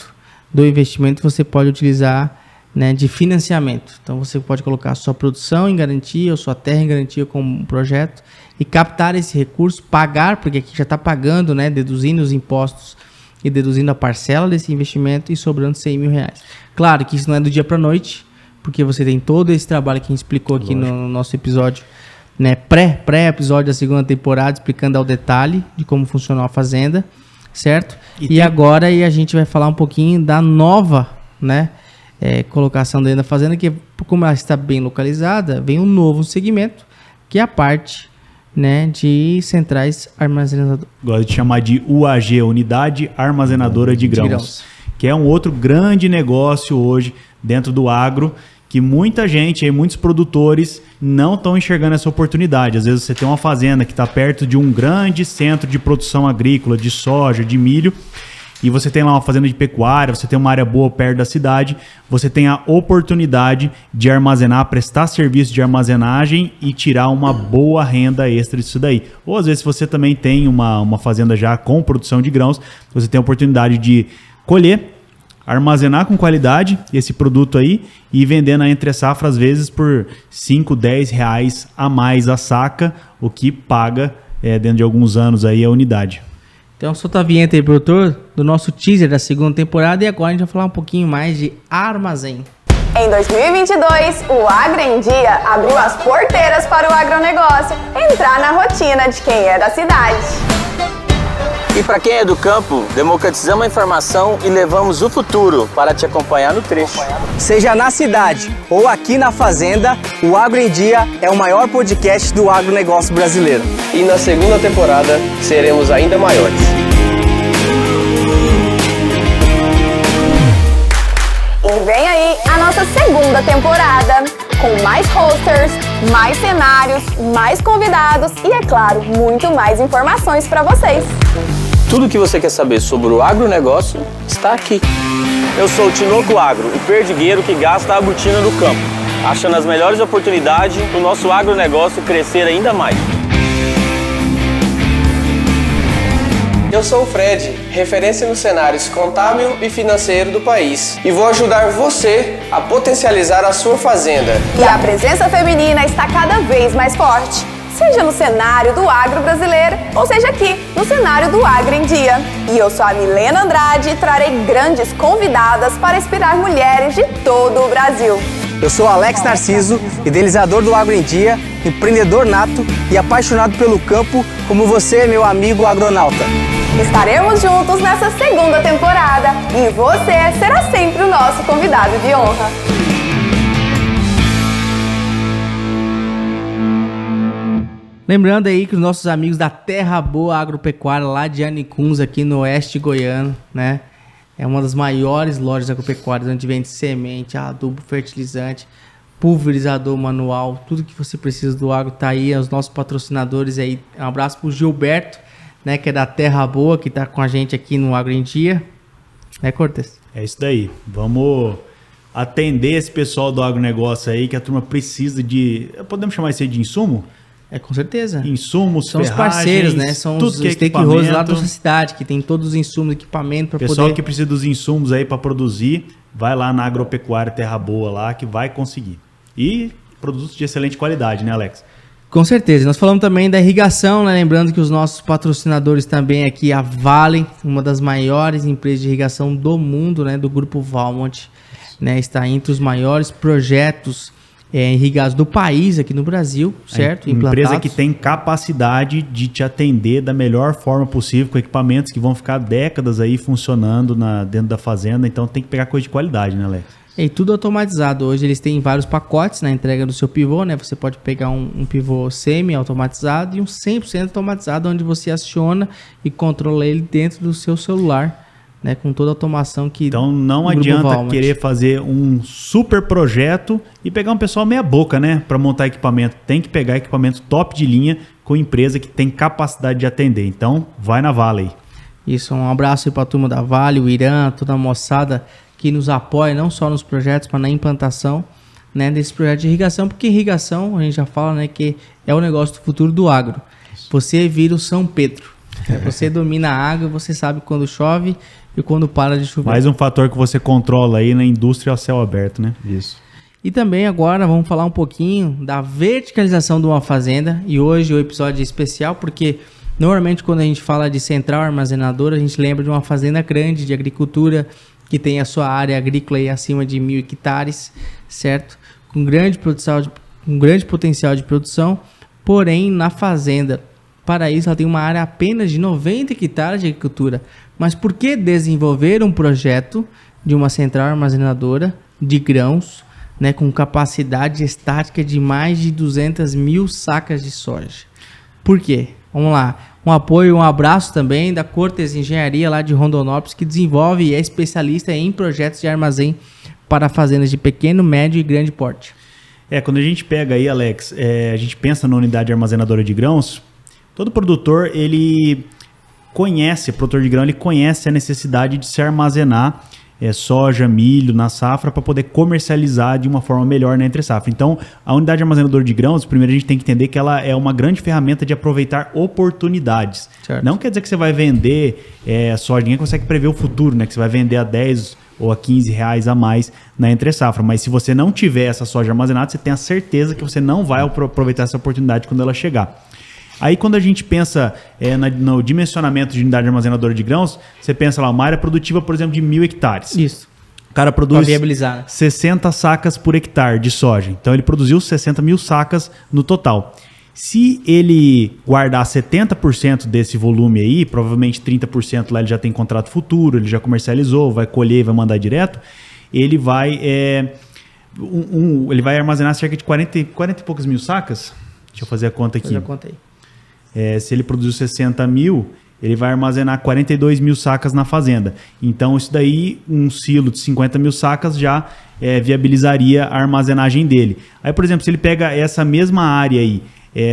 do investimento você pode utilizar, né, de financiamento. Então você pode colocar a sua produção em garantia ou sua terra em garantia como um projeto e captar esse recurso, pagar, porque aqui já está pagando, né, deduzindo os impostos e deduzindo a parcela desse investimento e sobrando R$100 mil. Claro que isso não é do dia para a noite, porque você tem todo esse trabalho que a gente explicou aqui no nosso episódio, né, pré-episódio da segunda temporada, explicando ao detalhe de como funcionou a fazenda, certo? E agora a gente vai falar um pouquinho da nova, né, colocação dentro da fazenda, que como ela está bem localizada, vem um novo segmento, que é a parte, né, de centrais armazenadoras. Gosto de chamar de UAG, Unidade Armazenadora de Grãos, que é um outro grande negócio hoje dentro do agro, que muita gente, muitos produtores não estão enxergando essa oportunidade. Às vezes você tem uma fazenda que está perto de um grande centro de produção agrícola, de soja, de milho, e você tem lá uma fazenda de pecuária, você tem uma área boa perto da cidade, você tem a oportunidade de armazenar, prestar serviço de armazenagem e tirar uma boa renda extra disso daí. Ou às vezes você também tem uma fazenda já com produção de grãos, você tem a oportunidade de colher, armazenar com qualidade esse produto aí e vender na entre safra às vezes por R$5, R$10 a mais a saca, o que paga dentro de alguns anos aí a unidade. Então solta a vinheta aí, produtor, do nosso teaser da segunda temporada, e agora a gente vai falar um pouquinho mais de armazém. Em 2022, o Agro em Dia abriu as porteiras para o agronegócio entrar na rotina de quem é da cidade. E para quem é do campo, democratizamos a informação e levamos o futuro para te acompanhar no trecho. Seja na cidade ou aqui na fazenda, o Agro em Dia é o maior podcast do agronegócio brasileiro. E na segunda temporada seremos ainda maiores. E vem aí a nossa segunda temporada, com mais hosters, mais cenários, mais convidados e, é claro, muito mais informações para vocês. Tudo que você quer saber sobre o agronegócio está aqui. Eu sou o Tinoco Agro, o perdigueiro que gasta a botina do campo, achando as melhores oportunidades para o nosso agronegócio crescer ainda mais. Eu sou o Fred, referência nos cenários contábil e financeiro do país, e vou ajudar você a potencializar a sua fazenda. E a presença feminina está cada vez mais forte, seja no cenário do agro brasileiro, ou seja aqui, no cenário do Agro em Dia. E eu sou a Milena Andrade e trarei grandes convidadas para inspirar mulheres de todo o Brasil. Eu sou Alex Narciso, idealizador do Agro em Dia, empreendedor nato e apaixonado pelo campo, como você, meu amigo agronauta. Estaremos juntos nessa segunda temporada e você será sempre o nosso convidado de honra. Lembrando aí que os nossos amigos da Terra Boa Agropecuária, lá de Anicuns, aqui no oeste goiano, né? É uma das maiores lojas agropecuárias, onde vende semente, adubo, fertilizante, pulverizador manual, tudo que você precisa do agro tá aí, os nossos patrocinadores aí. Um abraço pro Gilberto, né, que é da Terra Boa, que tá com a gente aqui no Agro em Dia. Né, Cortez? É isso daí. Vamos atender esse pessoal do agronegócio aí, que a turma precisa de... Podemos chamar isso aí de insumo? É, com certeza. Insumos, são os parceiros, né? São os stakeholders lá da nossa cidade, que tem todos os insumos, equipamento para poder... Pessoal que precisa dos insumos aí para produzir, vai lá na Agropecuária Terra Boa lá, que vai conseguir. E produtos de excelente qualidade, né, Alex? Com certeza. Nós falamos também da irrigação, né? Lembrando que os nossos patrocinadores também aqui, a Vale, uma das maiores empresas de irrigação do mundo, né? Do grupo Valmont, né? Está entre os maiores projetos irrigados do país aqui no Brasil, certo? Empresa que tem capacidade de te atender da melhor forma possível, com equipamentos que vão ficar décadas aí funcionando dentro da fazenda. Então tem que pegar coisa de qualidade, né, Alex? E tudo automatizado. Hoje eles têm vários pacotes na entrega do seu pivô, né? Você pode pegar um pivô semi-automatizado e um 100% automatizado, onde você aciona e controla ele dentro do seu celular, né? Com toda a automação que... Então não adianta querer fazer um super projeto e pegar um pessoal meia boca, né? Para montar equipamento. Tem que pegar equipamento top de linha com empresa que tem capacidade de atender. Então vai na Vale aí. Isso, um abraço aí para a turma da Vale, o Irã, toda a moçada que nos apoia não só nos projetos, mas na implantação, né, desse projeto de irrigação, porque irrigação, a gente já fala, né, que é o negócio do futuro do agro. Você vira o São Pedro. Você domina a água, você sabe quando chove e quando para de chover. Mais um fator que você controla aí na indústria a céu aberto, né? Isso. E também agora vamos falar um pouquinho da verticalização de uma fazenda. E hoje o episódio é especial porque normalmente quando a gente fala de central armazenadora, a gente lembra de uma fazenda grande de agricultura que tem a sua área agrícola aí acima de 1.000 hectares, certo? Com grande potencial de produção, porém na fazenda, para isso ela tem uma área apenas de 90 hectares de agricultura. Mas por que desenvolver um projeto de uma central armazenadora de grãos, né, com capacidade estática de mais de 200 mil sacas de soja? Por quê? Vamos lá. Um apoio, um abraço também da Cortez Engenharia lá de Rondonópolis, que desenvolve e é especialista em projetos de armazém para fazendas de pequeno, médio e grande porte. Quando a gente pega aí, Alex, a gente pensa na unidade armazenadora de grãos, todo produtor, produtor de grão, ele conhece a necessidade de se armazenar soja, milho na safra para poder comercializar de uma forma melhor na entre safra. Então, a unidade armazenadora de grãos, primeiro a gente tem que entender que ela é uma grande ferramenta de aproveitar oportunidades. Certo. Não quer dizer que você vai vender soja, ninguém consegue prever o futuro, né? Que você vai vender a 10 ou a 15 reais a mais na entre safra. Mas se você não tiver essa soja armazenada, você tem a certeza que você não vai aproveitar essa oportunidade quando ela chegar. Aí quando a gente pensa no dimensionamento de unidade armazenadora de grãos, você pensa lá, uma área produtiva, por exemplo, de 1.000 hectares. Isso. O cara Pra produz viabilizar, né? 60 sacas por hectare de soja. Então ele produziu 60 mil sacas no total. Se ele guardar 70% desse volume aí, provavelmente 30% lá ele já tem contrato futuro, ele já comercializou, vai colher e vai mandar direto, ele vai, ele vai armazenar cerca de 40 e poucos mil sacas. Deixa eu fazer a conta aqui. Eu já contei. Se ele produziu 60 mil, ele vai armazenar 42 mil sacas na fazenda. Então, isso daí, um silo de 50 mil sacas já viabilizaria a armazenagem dele. Aí, por exemplo, se ele pega essa mesma área aí,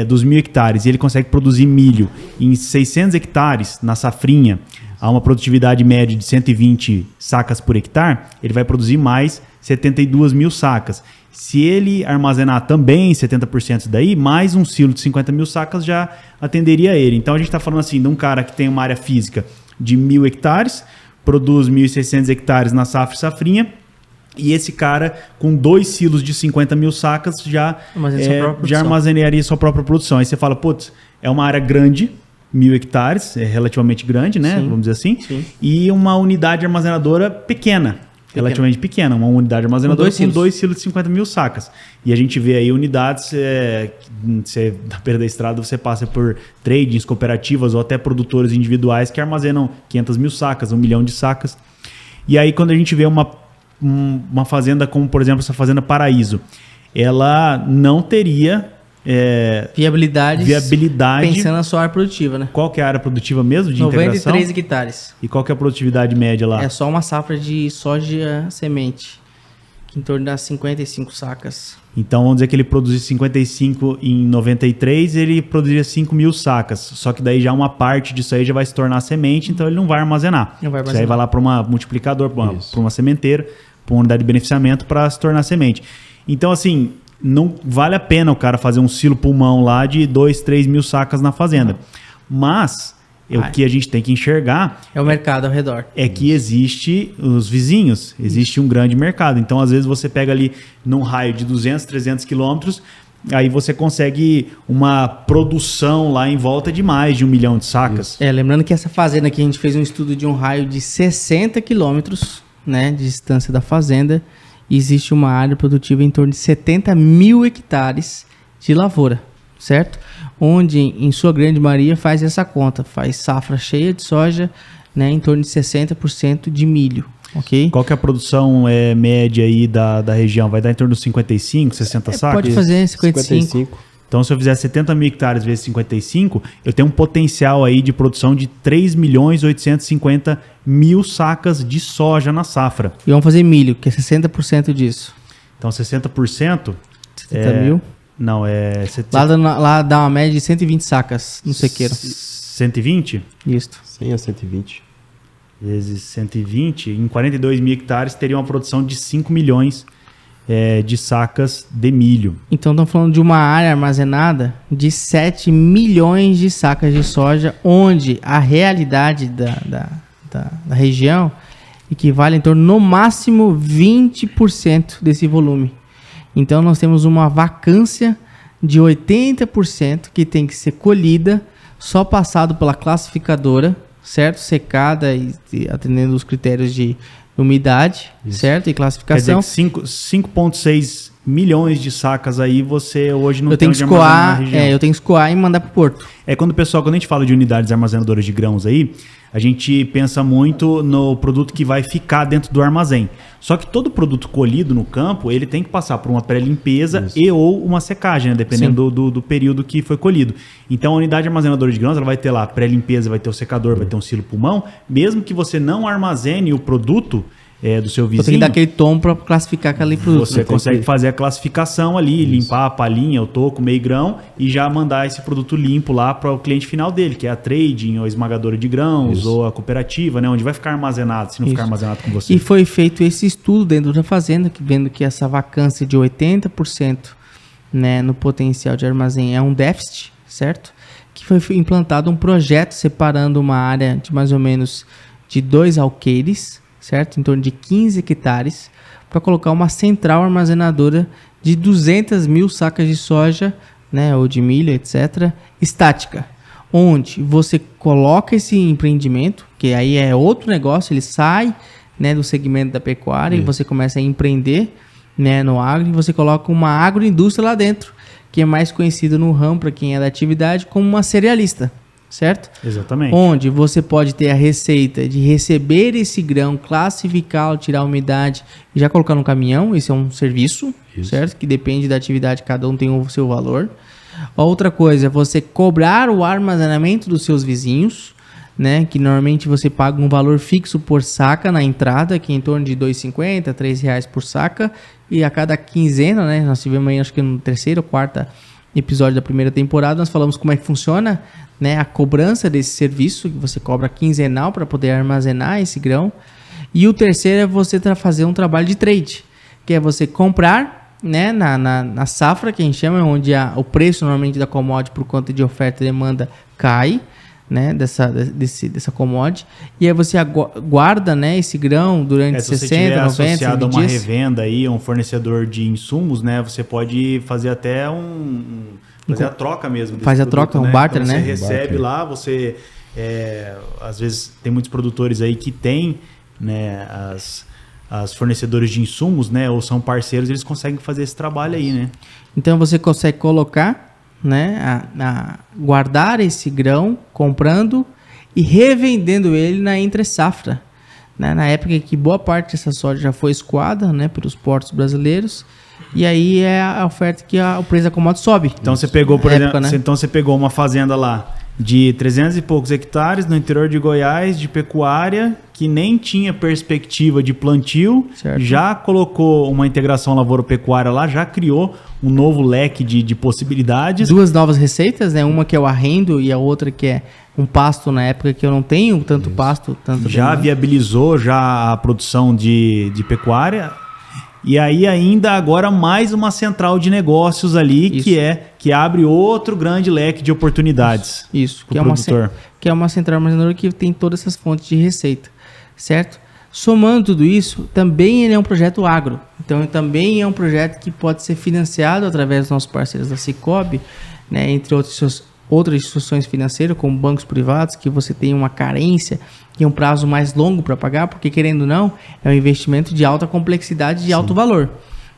dos 1.000 hectares, e ele consegue produzir milho em 600 hectares na safrinha, a uma produtividade média de 120 sacas por hectare, ele vai produzir mais 72 mil sacas. Se ele armazenar também 70% daí, mais um silo de 50 mil sacas já atenderia ele. Então a gente está falando assim de um cara que tem uma área física de 1.000 hectares, produz 1.600 hectares na safra e safrinha, e esse cara com 2 silos de 50 mil sacas já armazenaria sua própria produção. Aí você fala, putz, é uma área grande, 1.000 hectares, é relativamente grande, né? Sim, vamos dizer assim, sim. E uma unidade armazenadora pequena. Relativamente pequena, uma unidade armazenadora com 2 silos de 50 mil sacas. E a gente vê aí unidades, você, na beira da estrada, você passa por tradings, cooperativas ou até produtores individuais que armazenam 500 mil sacas, 1 milhão de sacas. E aí quando a gente vê uma fazenda como, por exemplo, essa fazenda Paraíso, ela não teria viabilidade pensando na sua área produtiva, né? Qual que é a área produtiva mesmo de 93 integração? hectares. E qual que é a produtividade média lá? É só uma safra de soja semente, que em torno das 55 sacas. Então vamos dizer que ele produzir 55 em 93, ele produziria 5 mil sacas. Só que daí já uma parte disso aí já vai se tornar semente, então ele não vai armazenar. Não vai armazenar. Isso aí vai lá para uma multiplicador, para uma sementeira, para uma unidade de beneficiamento para se tornar semente. Então assim, não vale a pena o cara fazer um silo pulmão lá de 2, 3 mil sacas na fazenda. Mas o que a gente tem que enxergar é o mercado ao redor. É que existe os vizinhos, existe um grande mercado. Então, às vezes, você pega ali num raio de 200, 300 quilômetros, aí você consegue uma produção lá em volta de mais de 1 milhão de sacas. Lembrando que essa fazenda aqui, a gente fez um estudo de um raio de 60 quilômetros, né, de distância da fazenda. Existe uma área produtiva em torno de 70 mil hectares de lavoura, certo? Onde, em sua grande maioria, faz essa conta, faz safra cheia de soja, né, em torno de 60% de milho, ok? Qual que é a produção média aí da região? Vai dar em torno de 55, 60 sacas? Pode fazer 55. Então, se eu fizer 70 mil hectares vezes 55, eu tenho um potencial aí de produção de 3.850.000 sacas de soja na safra. E vamos fazer milho, que é 60% disso. Então, 60%... 70 mil? Não, Lá dá uma média de 120 sacas no sequeiro. 120? Isso. 100 a 120. Vezes 120, em 42 mil hectares teria uma produção de 5 milhões de sacas de milho. Então estamos falando de uma área armazenada de 7 milhões de sacas de soja, onde a realidade da região equivale em torno, no máximo, 20% desse volume. Então nós temos uma vacância de 80% que tem que ser colhida, só passado pela classificadora, certo? Secada e atendendo os critérios de umidade, certo? E classificação. Quer dizer que 5,6 milhões de sacas aí você hoje não tem onde armazenar na região. Eu tenho que escoar e mandar para o porto. Quando a gente fala de unidades armazenadoras de grãos aí, a gente pensa muito no produto que vai ficar dentro do armazém. Só que todo produto colhido no campo, ele tem que passar por uma pré-limpeza e ou uma secagem, né? Dependendo do período que foi colhido. Então a unidade armazenadora de grãos, ela vai ter lá pré-limpeza, vai ter o secador, vai ter um silo pulmão. Mesmo que você não armazene o produto do seu vizinho... Você tem que dar aquele tom para classificar aquele produto. Você consegue fazer a classificação ali, limpar a palhinha, o toco, meio grão e já mandar esse produto limpo lá para o cliente final dele, que é a trading, ou a esmagadora de grãos, ou a cooperativa, né? Onde vai ficar armazenado, se não ficar armazenado com você. E foi feito esse estudo dentro da fazenda, vendo que essa vacância de 80%, né, no potencial de armazém é um déficit, certo? Que foi implantado um projeto separando uma área de mais ou menos de 2 alqueires, certo? Em torno de 15 hectares, para colocar uma central armazenadora de 200 mil sacas de soja, né, ou de milho, etc., estática, onde você coloca esse empreendimento, que aí é outro negócio, ele sai né, do segmento da pecuária e você começa a empreender, né, no agro, e você coloca uma agroindústria lá dentro, que é mais conhecido no ramo, para quem é da atividade, como uma cerealista, certo? Exatamente. Onde você pode ter a receita de receber esse grão, classificá-lo, tirar a umidade e já colocar no caminhão. Esse é um serviço, certo? Que depende da atividade, cada um tem o seu valor. Outra coisa é você cobrar o armazenamento dos seus vizinhos, né? Que normalmente você paga um valor fixo por saca na entrada, que é em torno de R$ 2,50, R$ 3,00 por saca. E a cada quinzena, né? Nós tivemos aí, acho que no terceiro ou quarto episódio da primeira temporada, nós falamos como é que funciona, né, a cobrança desse serviço, que você cobra quinzenal para poder armazenar esse grão. E o terceiro é você fazer um trabalho de trade, que é você comprar, né, na safra, que a gente chama, onde o preço normalmente da commodity por conta de oferta e demanda cai, né, dessa commodity, e aí você guarda, né, esse grão durante 60, 90, 100 dias. Associado a uma revenda aí, um fornecedor de insumos, né, você pode fazer até fazer a troca mesmo. Faz a troca, um barter, então, né? Você recebe lá, você... às vezes tem muitos produtores aí que tem, né, as fornecedores de insumos, né, ou são parceiros, eles conseguem fazer esse trabalho aí, né? Então você consegue colocar, né, guardar esse grão, comprando e revendendo ele na entre safra, né, na época que boa parte dessa soja já foi escoada, né, pelos portos brasileiros. E aí é a oferta que o preço da commodity sobe. Então você pegou, por exemplo, né? Então você pegou uma fazenda lá de 300 e poucos hectares no interior de Goiás, de pecuária, que nem tinha perspectiva de plantio, certo. Já colocou uma integração lavoura-pecuária lá, já criou um novo leque de possibilidades. Duas novas receitas, né? Uma que é o arrendo e a outra que é um pasto na época que eu não tenho tanto pasto. Já viabilizou já a produção de pecuária. E aí ainda agora mais uma central de negócios ali, que abre outro grande leque de oportunidades. Isso, que é uma central armazenadora que tem todas essas fontes de receita, certo? Somando tudo isso, também ele é um projeto agro. Então também é um projeto que pode ser financiado através dos nossos parceiros da Cicobi, né, entre outras instituições financeiras, como bancos privados, que você tem uma carência e um prazo mais longo para pagar, porque querendo ou não, é um investimento de alta complexidade e de alto valor.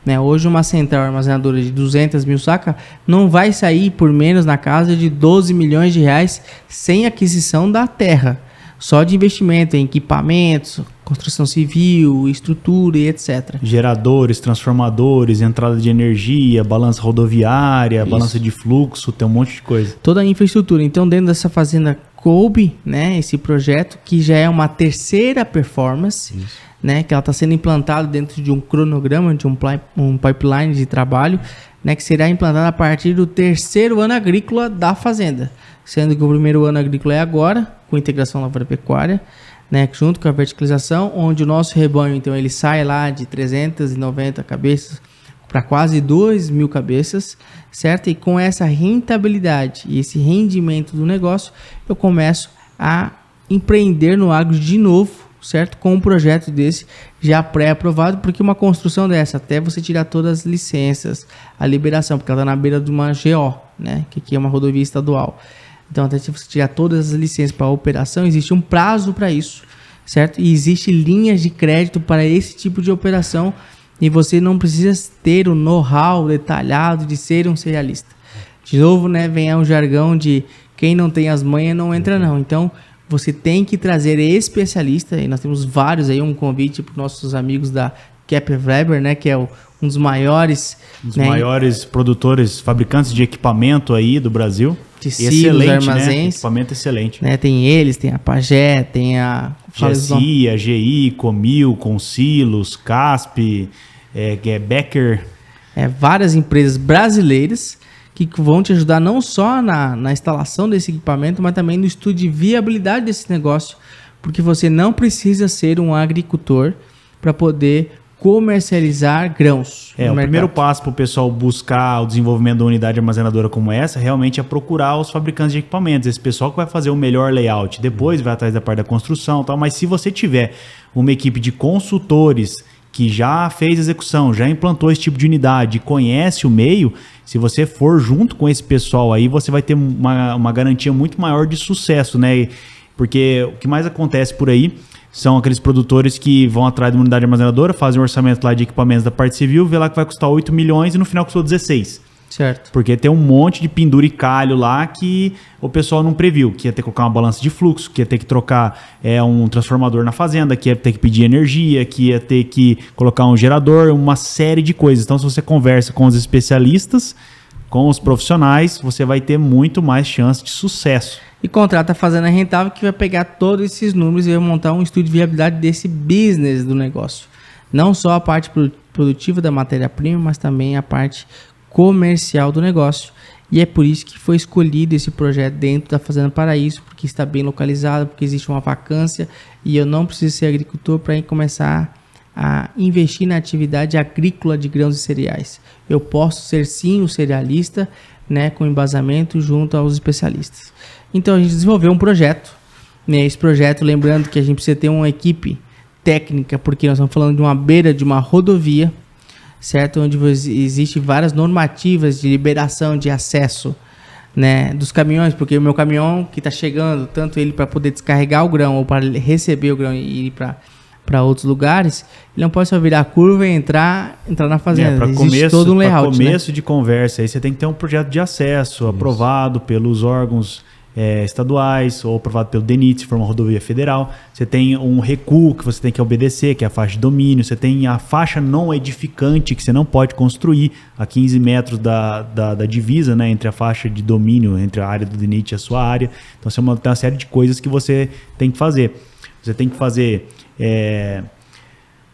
Né? Hoje uma central armazenadora de 200 mil sacas não vai sair por menos na casa de 12 milhões de reais sem aquisição da terra. Só de investimento em equipamentos, construção civil, estrutura e etc. Geradores, transformadores, entrada de energia, balança rodoviária, balança de fluxo, tem um monte de coisa. Toda a infraestrutura. Então, dentro dessa fazenda coube, né, esse projeto, que já é uma terceira performance, né, que ela está sendo implantada dentro de um cronograma, de um pipeline de trabalho, né, que será implantada a partir do terceiro ano agrícola da fazenda. Sendo que o primeiro ano agrícola é agora, com integração lavoura-pecuária, né, junto com a verticalização, onde o nosso rebanho, então, ele sai lá de 390 cabeças para quase 2.000 cabeças, certo? E com essa rentabilidade e esse rendimento do negócio, eu começo a empreender no agro de novo, certo? Com um projeto desse já pré-aprovado, porque uma construção dessa, até você tirar todas as licenças, a liberação, porque ela está na beira de uma GO, né, que aqui é uma rodovia estadual. Então, até se você tirar todas as licenças para a operação, existe um prazo para isso, certo? E existe linhas de crédito para esse tipo de operação, e você não precisa ter o know-how detalhado de ser um cerealista. De novo, né, vem um jargão de quem não tem as manhas não entra não. Então, você tem que trazer especialista, e nós temos vários aí, um convite para os nossos amigos da Kepler Weber, né, que é um dos maiores... maiores produtores, fabricantes de equipamento aí do Brasil. De silos, armazéns. Né? Equipamento excelente. Né, tem eles, tem a Pagé, tem a... GSI, a GI, Comil, Consilos, Casp, Becker. Várias empresas brasileiras que vão te ajudar não só na instalação desse equipamento, mas também no estudo de viabilidade desse negócio, porque você não precisa ser um agricultor para poder comercializar grãos. O primeiro passo para o pessoal buscar o desenvolvimento da unidade armazenadora como essa, realmente é procurar os fabricantes de equipamentos, esse pessoal que vai fazer o melhor layout, depois vai atrás da parte da construção e tal, mas se você tiver uma equipe de consultores que já fez execução, já implantou esse tipo de unidade, conhece o meio, se você for junto com esse pessoal aí, você vai ter uma garantia muito maior de sucesso, né? Porque o que mais acontece por aí são aqueles produtores que vão atrás de uma unidade armazenadora, fazem um orçamento lá de equipamentos da parte civil, vê lá que vai custar 8 milhões e no final custou 16. Certo. Porque tem um monte de penduricalho lá que o pessoal não previu, que ia ter que colocar uma balança de fluxo, que ia ter que trocar um transformador na fazenda, que ia ter que pedir energia, que ia ter que colocar um gerador, uma série de coisas. Então, se você conversa com os especialistas, com os profissionais, você vai ter muito mais chance de sucesso. E contrata a Fazenda Rentável, que vai pegar todos esses números e vai montar um estudo de viabilidade desse business do negócio. Não só a parte produtiva da matéria-prima, mas também a parte comercial do negócio. E é por isso que foi escolhido esse projeto dentro da Fazenda Paraíso, porque está bem localizado, porque existe uma vacância e eu não preciso ser agricultor para começar a investir na atividade agrícola de grãos e cereais. Eu posso ser sim um cerealista, né, com embasamento junto aos especialistas. Então a gente desenvolveu um projeto, né, esse projeto, lembrando que a gente precisa ter uma equipe técnica, porque nós estamos falando de uma beira de uma rodovia, certo? Onde existe várias normativas de liberação de acesso, né, dos caminhões, porque o meu caminhão que está chegando, tanto ele para poder descarregar o grão ou para receber o grão e ir para outros lugares, ele não pode só virar a curva e entrar na fazenda. Existe todo um layout, para começo, né, de conversa, aí você tem que ter um projeto de acesso aprovado pelos órgãos estaduais ou aprovado pelo DENIT, se for uma rodovia federal. Você tem um recuo que você tem que obedecer, que é a faixa de domínio. Você tem a faixa não edificante, que você não pode construir a 15 metros da divisa, né, entre a faixa de domínio, entre a área do DENIT e a sua área. Então, tem uma série de coisas que você tem que fazer. Você tem que fazer...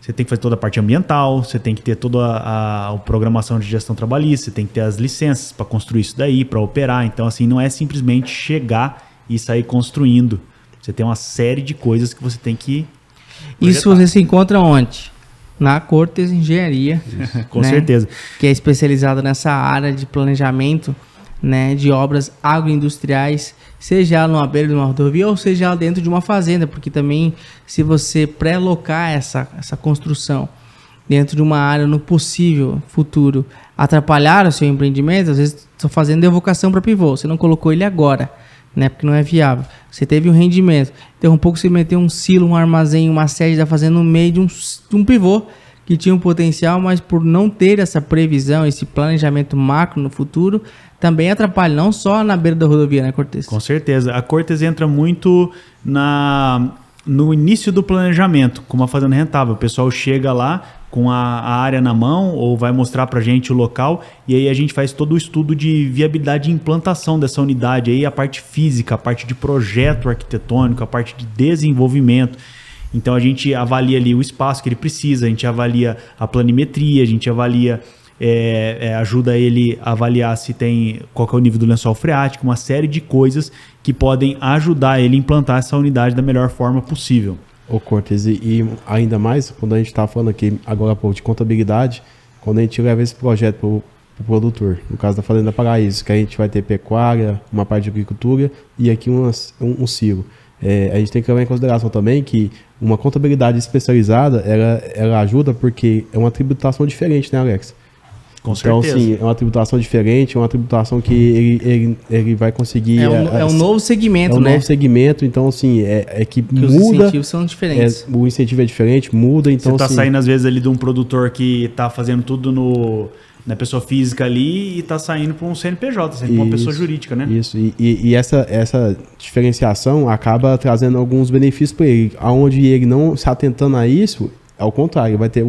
Você tem que fazer toda a parte ambiental, você tem que ter toda a programação de gestão trabalhista, você tem que ter as licenças para construir isso daí, para operar. Então, assim, não é simplesmente chegar e sair construindo. Você tem uma série de coisas que você tem que projetar. Isso você se encontra onde? Na Cortes Engenharia. Com certeza. Que é especializada nessa área de planejamento, né, de obras agroindustriais, seja numa beira de uma rodovia ou seja dentro de uma fazenda, porque também se você pré-locar essa construção dentro de uma área no possível futuro atrapalhar o seu empreendimento, às vezes estou fazendo evocação para pivô, você não colocou ele agora, né, porque não é viável, você teve um rendimento, então um pouco você meteu um silo, um armazém, uma sede da fazenda no meio de um pivô que tinha um potencial, mas por não ter essa previsão, esse planejamento macro no futuro, também atrapalha, não só na beira da rodovia, né, Cortes? Com certeza. A Cortes entra muito no início do planejamento, com uma fazenda rentável. O pessoal chega lá com a área na mão ou vai mostrar para a gente o local e aí a gente faz todo o estudo de viabilidade e implantação dessa unidade, aí a parte física, a parte de projeto arquitetônico, a parte de desenvolvimento. Então a gente avalia ali o espaço que ele precisa, a gente avalia a planimetria, a gente avalia, ajuda ele a avaliar se tem, qual que é o nível do lençol freático, uma série de coisas que podem ajudar ele a implantar essa unidade da melhor forma possível. Ô Cortes, e ainda mais, quando a gente está falando aqui agora há pouco de contabilidade, quando a gente leva esse projeto para o produtor, no caso da Fazenda Paraíso, que a gente vai ter pecuária, uma parte de agricultura e aqui um silo. A gente tem que levar em consideração também que uma contabilidade especializada, ela ajuda porque é uma tributação diferente, né, Alex? Com então, certeza. sim, é uma tributação diferente, é uma tributação que ele vai conseguir... É um novo segmento, né? É um novo segmento, então, assim, que muda... Os incentivos são diferentes. O incentivo é diferente, muda, então... Você está assim, saindo, às vezes, ali de um produtor que está fazendo tudo na pessoa física ali e está saindo para um CNPJ, saindo para uma pessoa jurídica, né? Isso, e essa diferenciação acaba trazendo alguns benefícios para ele, onde ele não se atentando a isso, ao contrário, vai ter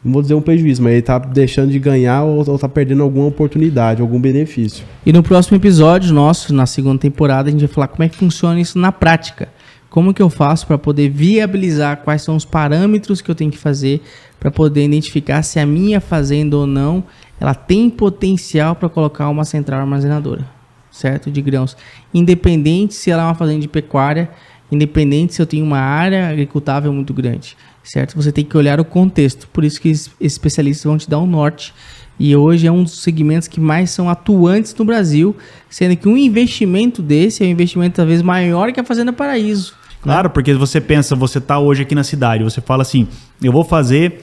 não vou dizer um prejuízo, mas ele está deixando de ganhar ou está perdendo alguma oportunidade, algum benefício. E no próximo episódio nosso, na segunda temporada, a gente vai falar como é que funciona isso na prática. Como que eu faço para poder viabilizar quais são os parâmetros que eu tenho que fazer para poder identificar se a minha fazenda ou não, ela tem potencial para colocar uma central armazenadora, certo? De grãos. Independente se ela é uma fazenda de pecuária, independente se eu tenho uma área agricultável muito grande, certo? Você tem que olhar o contexto. Por isso que esses especialistas vão te dar um norte. E hoje é um dos segmentos que mais são atuantes no Brasil, sendo que um investimento desse é um investimento talvez maior que a Fazenda Paraíso. Claro, porque você pensa, você está hoje aqui na cidade, você fala assim, eu vou fazer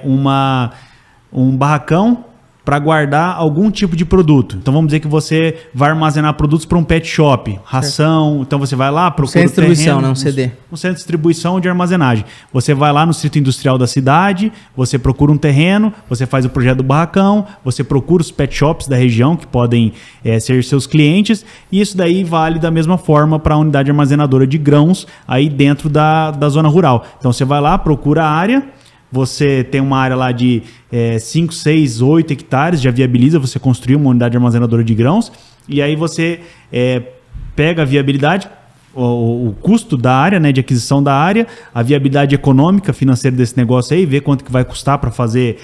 um barracão para guardar algum tipo de produto. Então vamos dizer que você vai armazenar produtos para um pet shop, ração, então você vai lá, procura centro de distribuição, não, CD. Um centro de distribuição de armazenagem. Você vai lá no distrito industrial da cidade, você procura um terreno, você faz o projeto do barracão, você procura os pet shops da região que podem ser seus clientes, e isso daí vale da mesma forma para a unidade armazenadora de grãos aí dentro da zona rural. Então você vai lá, procura a área. Você tem uma área lá de 5, 6, 8 hectares, já viabiliza você construir uma unidade armazenadora de grãos, e aí você pega a viabilidade, o custo da área, né, de aquisição da área, a viabilidade econômica, financeira desse negócio aí, ver quanto que vai custar para fazer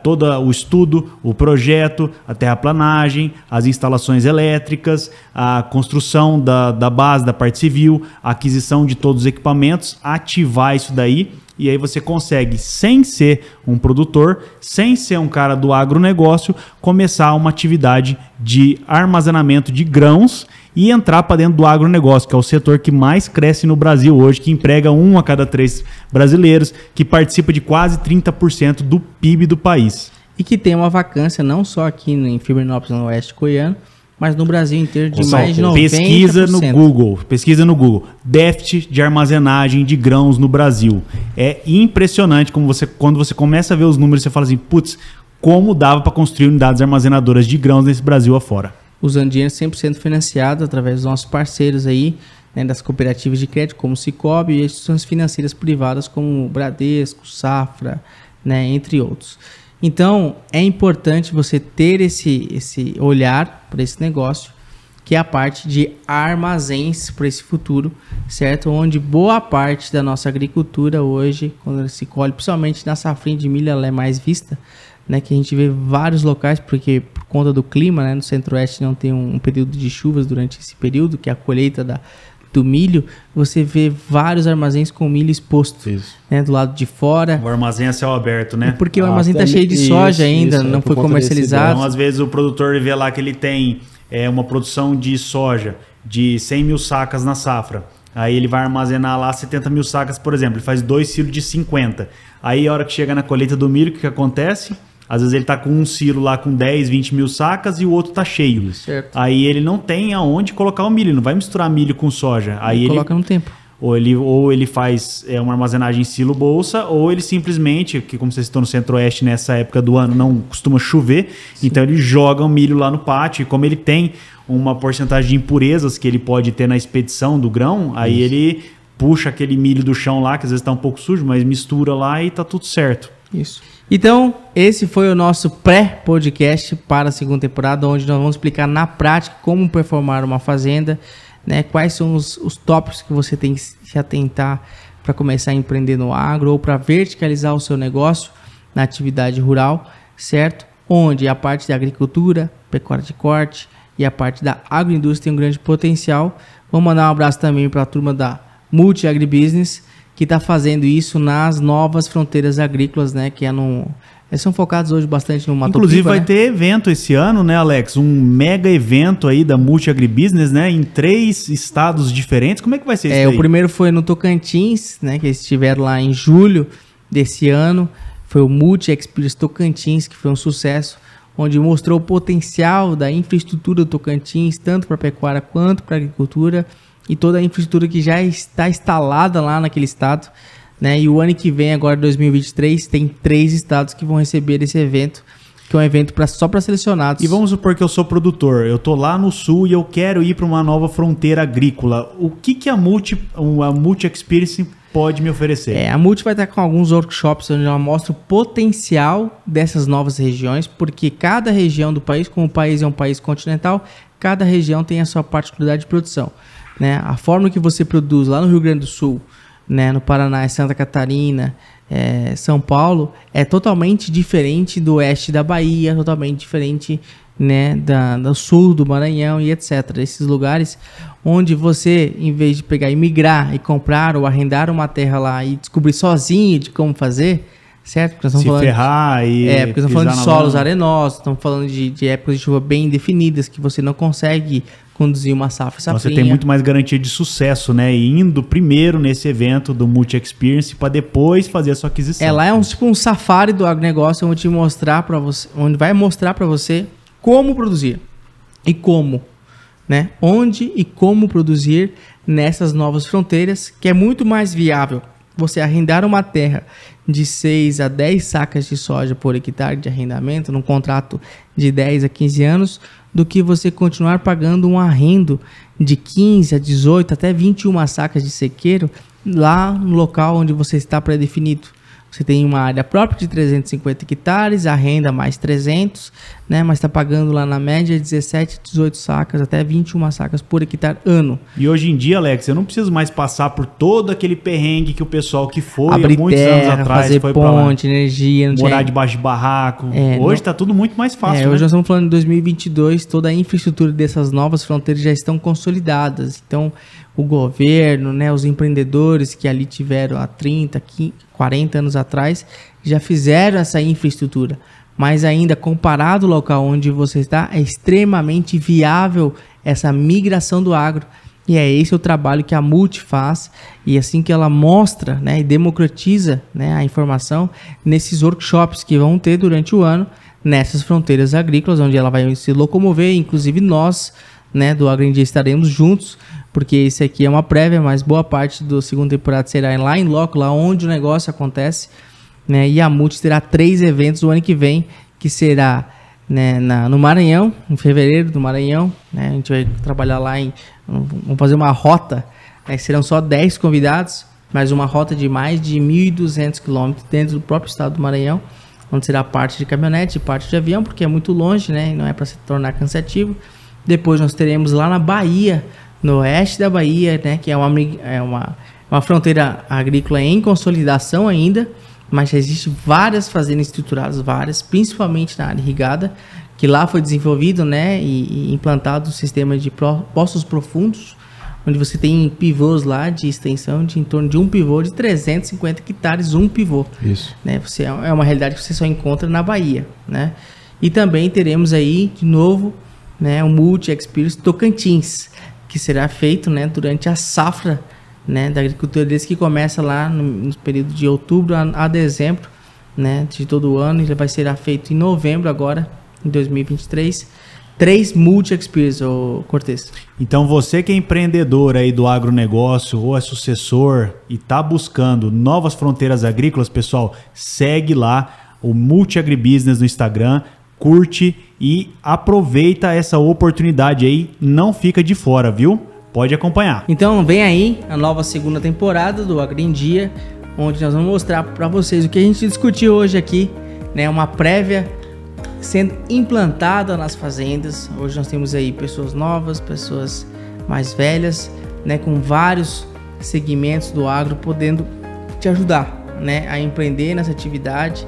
todo o estudo, o projeto, a terraplanagem, as instalações elétricas, a construção da base da parte civil, a aquisição de todos os equipamentos, ativar isso daí. E aí você consegue, sem ser um produtor, sem ser um cara do agronegócio, começar uma atividade de armazenamento de grãos e entrar para dentro do agronegócio, que é o setor que mais cresce no Brasil hoje, que emprega 1 a cada 3 brasileiros, que participa de quase 30% do PIB do país. E que tem uma vacância não só aqui em Firminópolis, no oeste goiano, mas no Brasil inteiro de mais de 90%. Pesquisa no Google. Déficit de armazenagem de grãos no Brasil. É impressionante quando você começa a ver os números, você fala assim, putz, como dava para construir unidades armazenadoras de grãos nesse Brasil afora. Usando dinheiro 100% financiado através dos nossos parceiros aí, né, das cooperativas de crédito, como o Sicoob, e instituições financeiras privadas como o Bradesco, Safra, né, entre outros. Então, é importante você ter esse olhar para esse negócio, que é a parte de armazéns para esse futuro, certo? Onde boa parte da nossa agricultura hoje, quando se colhe, principalmente na safrinha de milho, ela é mais vista, né? Que a gente vê vários locais, porque por conta do clima, né, no centro-oeste não tem um período de chuvas durante esse período, que é a colheita do milho, você vê vários armazéns com milho exposto, né, do lado de fora. O armazém é céu aberto, né? Porque o armazém está cheio de soja ainda, não foi comercializado. Então, às vezes, o produtor vê lá que ele tem uma produção de soja de 100 mil sacas na safra. Aí ele vai armazenar lá 70 mil sacas, por exemplo. Ele faz 2 silos de 50. Aí, a hora que chega na colheita do milho, o que acontece? Às vezes ele tá com um silo lá com 10, 20 mil sacas e o outro tá cheio. Certo. Aí ele não tem aonde colocar o milho, não vai misturar milho com soja. Aí ele coloca no tempo. Ou ele faz uma armazenagem em silo bolsa, ou ele simplesmente, que como vocês estão no centro-oeste nessa época do ano, não costuma chover, então ele joga o milho lá no pátio, e como ele tem uma porcentagem de impurezas que ele pode ter na expedição do grão, aí ele puxa aquele milho do chão lá, que às vezes tá um pouco sujo, mas mistura lá e tá tudo certo. Isso. Então, esse foi o nosso pré-podcast para a segunda temporada, onde nós vamos explicar na prática como performar uma fazenda, né? Quais são os tópicos que você tem que se atentar para começar a empreender no agro ou para verticalizar o seu negócio na atividade rural, certo? Onde a parte da agricultura, pecuária de corte e a parte da agroindústria tem um grande potencial. Vamos mandar um abraço também para a turma da Multi Agribusiness, que está fazendo isso nas novas fronteiras agrícolas, né? Que são focados hoje bastante no Mato Piba. Inclusive vai ter evento esse ano, né, Alex? Um mega evento aí da Multi Agribusiness, né? Em 3 estados diferentes. Como é que vai ser isso aí? O primeiro foi no Tocantins, né? Que eles estiveram lá em julho desse ano. Foi o Multi Experience Tocantins, que foi um sucesso, onde mostrou o potencial da infraestrutura do Tocantins, tanto para pecuária quanto para agricultura, e toda a infraestrutura que já está instalada lá naquele estado, né? E o ano que vem, agora 2023, tem 3 estados que vão receber esse evento, que é um evento só para selecionados. E vamos supor que eu sou produtor, eu tô lá no sul e eu quero ir para uma nova fronteira agrícola. O que a Multi Experience pode me oferecer? A Multi vai estar com alguns workshops onde ela mostra o potencial dessas novas regiões, porque cada região do país, como o país é um país continental, cada região tem a sua particularidade de produção, né? A forma que você produz lá no Rio Grande do Sul, né, no Paraná, Santa Catarina, São Paulo, é totalmente diferente do oeste da Bahia, totalmente diferente, né, do sul do Maranhão e etc. Esses lugares onde você, em vez de pegar e migrar e comprar ou arrendar uma terra lá e descobrir sozinho de como fazer, certo? Porque nós estamos ferrar porque estamos falando de solos arenosos, estamos falando de épocas de chuva bem definidas, que você não consegue conduzir uma safra Então safrinha. você tem muito mais garantia de sucesso, né? Indo primeiro nesse evento do Multi Experience para depois fazer a sua aquisição. Lá é tipo um safari do agronegócio, onde vai mostrar para você como produzir e como, né? Onde e como produzir nessas novas fronteiras, que é muito mais viável você arrendar uma terra de 6 a 10 sacas de soja por hectare de arrendamento, num contrato de 10 a 15 anos, do que você continuar pagando um arrendo de 15 a 18 até 21 sacas de sequeiro lá no local onde você está pré-definido. Você tem uma área própria de 350 hectares, arrenda mais 300, né? Mas está pagando lá na média 17, 18 sacas, até 21 sacas por hectare ano. E hoje em dia, Alex, eu não preciso mais passar por todo aquele perrengue que o pessoal que foi Abrir há muitos terra, anos atrás fazer foi pra lá. ponte, energia, não Morar tinha... debaixo de barraco. É, Hoje não- tá tudo muito mais fácil, Hoje né? nós estamos falando de 2022, toda a infraestrutura dessas novas fronteiras já estão consolidadas. Então, o governo, né, os empreendedores que ali tiveram há 30, 40 anos atrás, já fizeram essa infraestrutura. Mas ainda, comparado ao local onde você está, é extremamente viável essa migração do agro. E é esse o trabalho que a Multi faz, e assim que ela mostra, né, e democratiza, né, a informação nesses workshops que vão ter durante o ano, nessas fronteiras agrícolas, onde ela vai se locomover, inclusive nós, né, do Agro em Dia estaremos juntos, porque esse aqui é uma prévia, mas boa parte da segunda temporada será lá em loco, lá onde o negócio acontece, né, e a Multi terá 3 eventos o ano que vem, que será, né, no Maranhão, em fevereiro do Maranhão, né, a gente vai trabalhar lá vamos fazer uma rota, né, serão só 10 convidados, mas uma rota de mais de 1.200 quilômetros dentro do próprio estado do Maranhão, onde será parte de caminhonete e parte de avião, porque é muito longe, né, e não é para se tornar cansativo. Depois nós teremos lá na Bahia, no oeste da Bahia, né, que é uma fronteira agrícola em consolidação ainda, mas já existem várias fazendas estruturadas, principalmente na área irrigada, que lá foi desenvolvido, né, e implantado o sistema de poços profundos, onde você tem pivôs lá de extensão de em torno de um pivô de 350 hectares, um pivô. Isso. Né, é uma realidade que você só encontra na Bahia, né? E também teremos aí, de novo, né, o Multi Experience Tocantins, que será feito, né, durante a safra, né, da agricultura deles, que começa lá no período de outubro a dezembro, né, de todo o ano, e ele vai ser feito em novembro agora, em 2023. 3 Multi Experience, Cortez. Então você que é empreendedor aí do agronegócio ou é sucessor e tá buscando novas fronteiras agrícolas, pessoal, segue lá o Multi Agribusiness no Instagram, curte e aproveita essa oportunidade aí, não fica de fora, viu? Pode acompanhar. Então vem aí a nova segunda temporada do Agro em Dia, onde nós vamos mostrar para vocês o que a gente discutiu hoje aqui, né? Uma prévia sendo implantada nas fazendas. Hoje nós temos aí pessoas novas, pessoas mais velhas, né, com vários segmentos do agro podendo te ajudar, né, a empreender nessa atividade,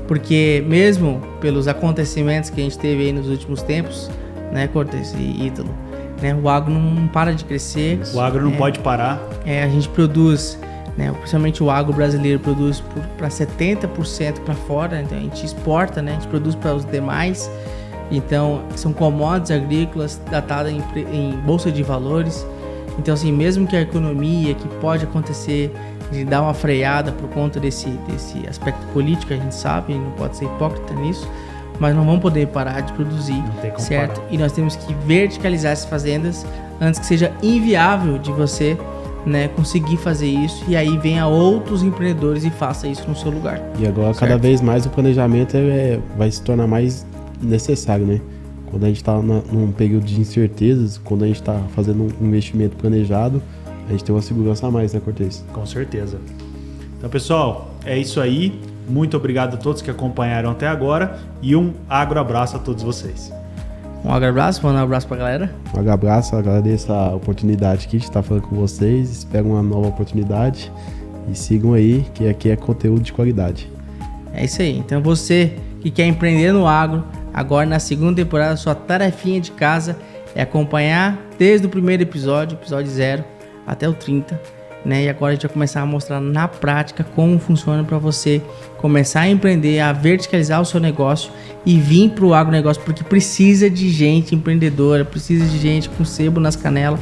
porque mesmo pelos acontecimentos que a gente teve aí nos últimos tempos, né, Cortez e Ítalo, né, o agro não para de crescer. O agro não pode parar. A gente produz, né, principalmente o agro brasileiro produz para 70% para fora, então a gente exporta, né, a gente produz para os demais, então são commodities agrícolas datadas em bolsa de valores. Então assim, mesmo que a economia, que pode acontecer de dar uma freada por conta desse aspecto político, a gente sabe, não pode ser hipócrita nisso, mas não vamos poder parar de produzir, certo? E nós temos que verticalizar essas fazendas antes que seja inviável de você, né, conseguir fazer isso, e aí venha outros empreendedores e faça isso no seu lugar. E agora, certo, cada vez mais o planejamento vai se tornar mais necessário, né? Quando a gente está num período de incertezas, quando a gente está fazendo um investimento planejado, a gente tem uma segurança a mais, né, Cortez? Com certeza. Então, pessoal, é isso aí. Muito obrigado a todos que acompanharam até agora e um agroabraço a todos vocês. Um abraço, manda um abraço pra galera. Um abraço, agradeço a oportunidade aqui de estar falando com vocês. Espero uma nova oportunidade e sigam aí, que aqui é conteúdo de qualidade. É isso aí. Então você que quer empreender no agro, agora na segunda temporada, sua tarefinha de casa é acompanhar desde o primeiro episódio 0, até o 30, né? E agora a gente vai começar a mostrar na prática como funciona para você começar a empreender, a verticalizar o seu negócio e vir para o agronegócio, porque precisa de gente empreendedora, precisa de gente com sebo nas canelas,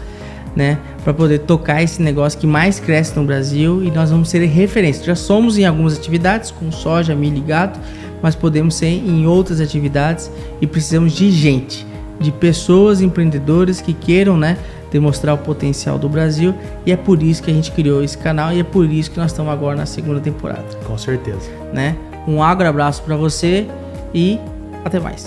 né? Para poder tocar esse negócio que mais cresce no Brasil, e nós vamos ser referência. Já somos em algumas atividades, com soja, milho e gado, mas podemos ser em outras atividades e precisamos de gente, de pessoas empreendedoras que queiram, né, demonstrar o potencial do Brasil, e é por isso que a gente criou esse canal e é por isso que nós estamos agora na segunda temporada. Com certeza. Né? Um abraço para você e até mais.